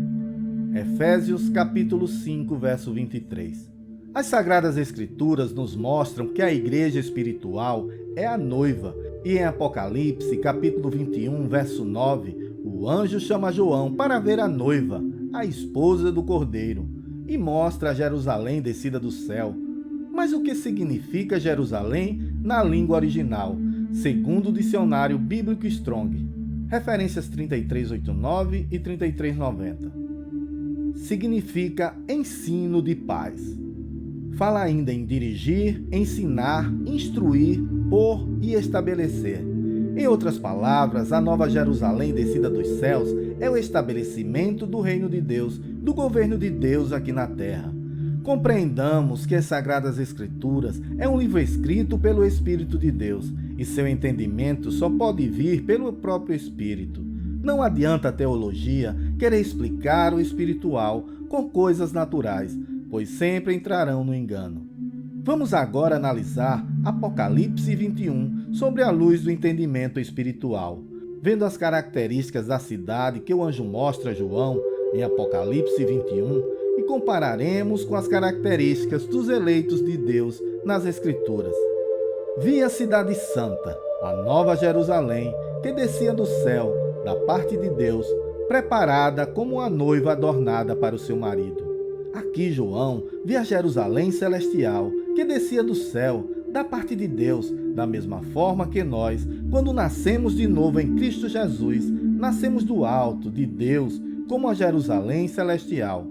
Efésios, capítulo 5, verso 23. As Sagradas Escrituras nos mostram que a igreja espiritual é a noiva, e em Apocalipse, capítulo 21, verso 9, o anjo chama João para ver a noiva, a esposa do Cordeiro, e mostra a Jerusalém descida do céu. Mas o que significa Jerusalém na língua original, segundo o dicionário bíblico Strong? Referências 3389 e 3390. Significa ensino de paz. Fala ainda em dirigir, ensinar, instruir, pôr e estabelecer. Em outras palavras, a Nova Jerusalém descida dos céus é o estabelecimento do reino de Deus, do governo de Deus aqui na terra. Compreendamos que as Sagradas Escrituras é um livro escrito pelo Espírito de Deus, e seu entendimento só pode vir pelo próprio Espírito. Não adianta a teologia querer explicar o espiritual com coisas naturais, pois sempre entrarão no engano. Vamos agora analisar Apocalipse 21 sobre a luz do entendimento espiritual, vendo as características da cidade que o anjo mostra a João em Apocalipse 21 e compararemos com as características dos eleitos de Deus nas Escrituras. Vi a cidade santa, a nova Jerusalém, que descia do céu, da parte de Deus, preparada como uma noiva adornada para o seu marido. Aqui João vê a Jerusalém celestial, que descia do céu, da parte de Deus, da mesma forma que nós, quando nascemos de novo em Cristo Jesus, nascemos do alto, de Deus, como a Jerusalém celestial.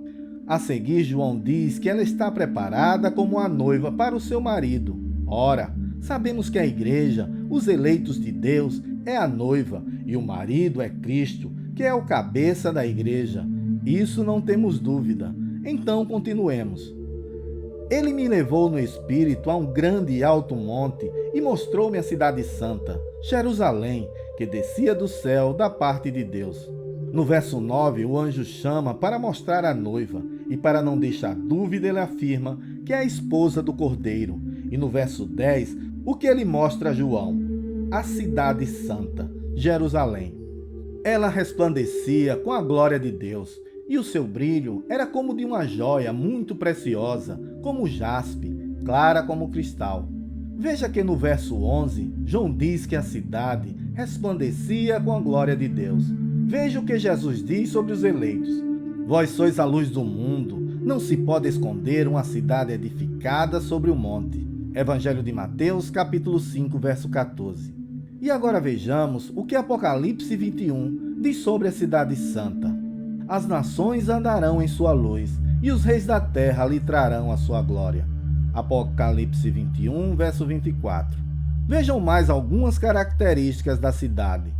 A seguir, João diz que ela está preparada como a noiva para o seu marido. Ora, sabemos que a igreja, os eleitos de Deus, é a noiva e o marido é Cristo, que é o cabeça da igreja. Isso não temos dúvida. Então, continuemos. Ele me levou no espírito a um grande e alto monte e mostrou-me a cidade santa, Jerusalém, que descia do céu da parte de Deus. No verso 9, o anjo chama para mostrar a noiva, e para não deixar dúvida, ele afirma que é a esposa do Cordeiro. E no verso 10, o que ele mostra a João? A cidade santa, Jerusalém. Ela resplandecia com a glória de Deus, e o seu brilho era como de uma joia muito preciosa, como jaspe, clara como cristal. Veja que no verso 11, João diz que a cidade resplandecia com a glória de Deus. Veja o que Jesus diz sobre os eleitos. Vós sois a luz do mundo, não se pode esconder uma cidade edificada sobre o monte. Evangelho de Mateus, capítulo 5, verso 14. E agora vejamos o que Apocalipse 21 diz sobre a cidade santa. As nações andarão em sua luz, e os reis da terra lhe trarão a sua glória. Apocalipse 21, verso 24. Vejam mais algumas características da cidade.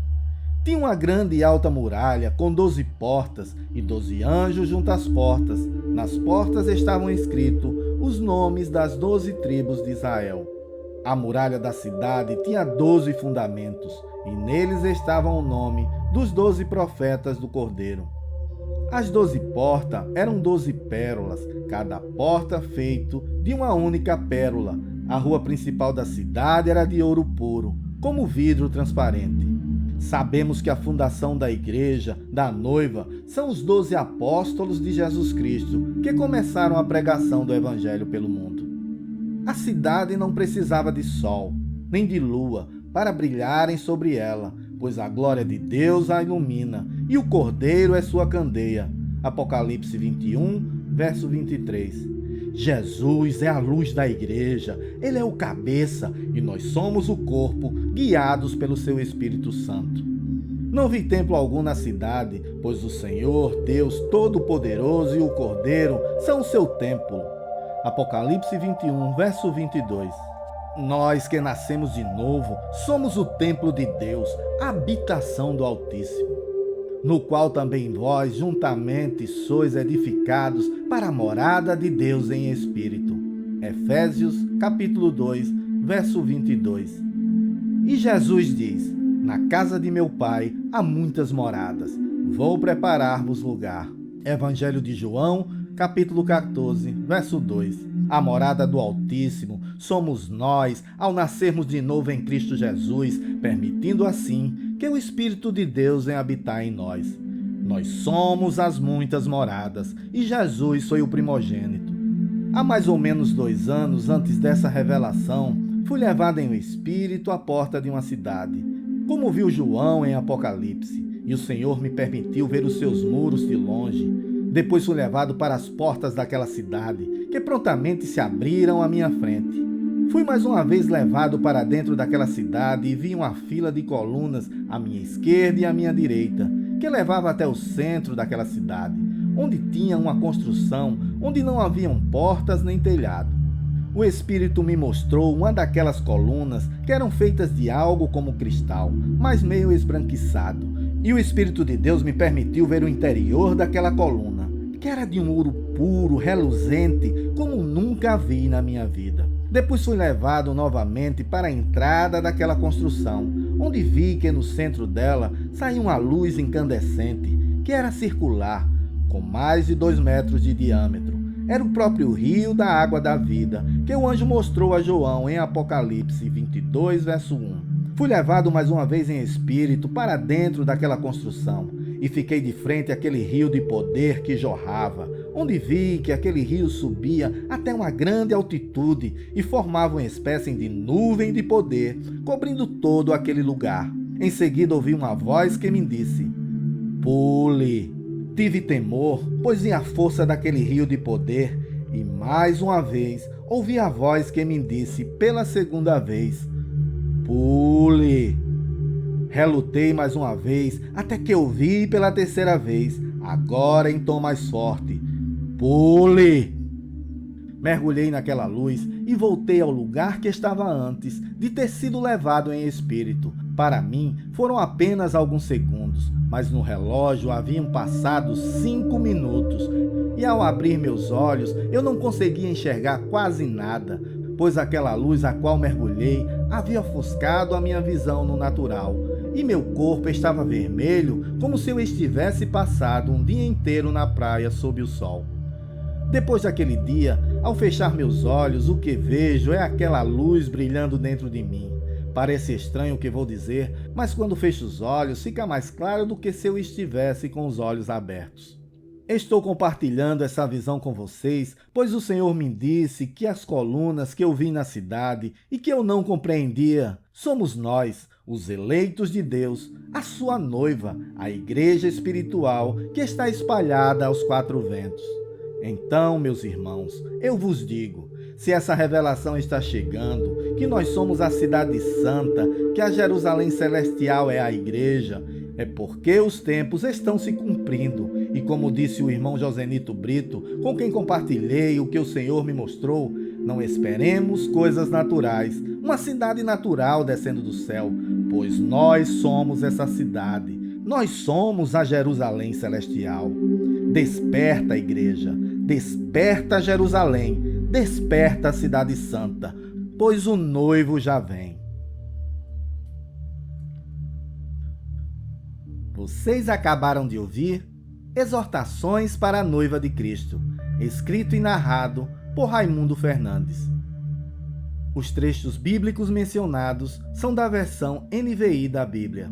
Tinha uma grande e alta muralha com 12 portas e 12 anjos junto às portas. Nas portas estavam escritos os nomes das 12 tribos de Israel. A muralha da cidade tinha 12 fundamentos, e neles estava o nome dos 12 profetas do Cordeiro. As 12 portas eram 12 pérolas, cada porta feito de uma única pérola. A rua principal da cidade era de ouro puro, como vidro transparente. Sabemos que a fundação da igreja, da noiva, são os 12 apóstolos de Jesus Cristo, que começaram a pregação do Evangelho pelo mundo. A cidade não precisava de sol, nem de lua, para brilharem sobre ela, pois a glória de Deus a ilumina, e o Cordeiro é sua candeia. Apocalipse 21, verso 23. Jesus é a luz da igreja, ele é o cabeça, e nós somos o corpo, guiados pelo seu Espírito Santo. Não vi templo algum na cidade, pois o Senhor, Deus Todo-Poderoso e o Cordeiro são o seu templo. Apocalipse 21, verso 22. Nós que nascemos de novo, somos o templo de Deus, a habitação do Altíssimo, no qual também vós juntamente sois edificados para a morada de Deus em Espírito. Efésios, capítulo 2, verso 22. E Jesus diz: na casa de meu Pai há muitas moradas, vou preparar-vos lugar. Evangelho de João, capítulo 14, verso 2. A morada do Altíssimo somos nós ao nascermos de novo em Cristo Jesus, permitindo assim que o Espírito de Deus venha habitar em nós. Nós somos as muitas moradas e Jesus foi o primogênito. Há mais ou menos 2 anos antes dessa revelação, fui levado em um espírito à porta de uma cidade, como viu João em Apocalipse, e o Senhor me permitiu ver os seus muros de longe. Depois fui levado para as portas daquela cidade, que prontamente se abriram à minha frente. Fui mais uma vez levado para dentro daquela cidade e vi uma fila de colunas à minha esquerda e à minha direita, que levava até o centro daquela cidade, onde tinha uma construção onde não haviam portas nem telhado. O Espírito me mostrou uma daquelas colunas que eram feitas de algo como cristal, mas meio esbranquiçado. E o Espírito de Deus me permitiu ver o interior daquela coluna, que era de um ouro puro, reluzente, como nunca vi na minha vida. Depois fui levado novamente para a entrada daquela construção, onde vi que no centro dela saía uma luz incandescente, que era circular, com mais de 2 metros de diâmetro. Era o próprio rio da água da vida, que o anjo mostrou a João em Apocalipse 22, verso 1. Fui levado mais uma vez em espírito para dentro daquela construção e fiquei de frente àquele rio de poder que jorrava, onde vi que aquele rio subia até uma grande altitude e formava uma espécie de nuvem de poder, cobrindo todo aquele lugar. Em seguida ouvi uma voz que me disse: "Pule." Tive temor, pois vi a força daquele rio de poder, e mais uma vez ouvi a voz que me disse pela segunda vez: "Pule." Relutei mais uma vez, até que ouvi pela terceira vez, agora em tom mais forte: "Pule." Mergulhei naquela luz e voltei ao lugar que estava antes de ter sido levado em espírito. Para mim, foram apenas alguns segundos, mas no relógio haviam passado 5 minutos. E ao abrir meus olhos, eu não conseguia enxergar quase nada, pois aquela luz a qual mergulhei havia ofuscado a minha visão no natural. E meu corpo estava vermelho, como se eu estivesse passado um dia inteiro na praia sob o sol. Depois daquele dia, ao fechar meus olhos, o que vejo é aquela luz brilhando dentro de mim. Parece estranho o que vou dizer, mas quando fecho os olhos, fica mais claro do que se eu estivesse com os olhos abertos. Estou compartilhando essa visão com vocês, pois o Senhor me disse que as colunas que eu vi na cidade e que eu não compreendia, somos nós, os eleitos de Deus, a sua noiva, a igreja espiritual que está espalhada aos 4 ventos. Então, meus irmãos, eu vos digo, se essa revelação está chegando, que nós somos a cidade santa, que a Jerusalém celestial é a igreja, é porque os tempos estão se cumprindo. E como disse o irmão Josenito Brito, com quem compartilhei o que o Senhor me mostrou, não esperemos coisas naturais, uma cidade natural descendo do céu, pois nós somos essa cidade. Nós somos a Jerusalém celestial. Desperta, igreja, desperta, Jerusalém, desperta a cidade santa, pois o noivo já vem. Vocês acabaram de ouvir Exortações para a Noiva de Cristo, escrito e narrado por Raimundo Fernandes. Os trechos bíblicos mencionados são da versão NVI da Bíblia.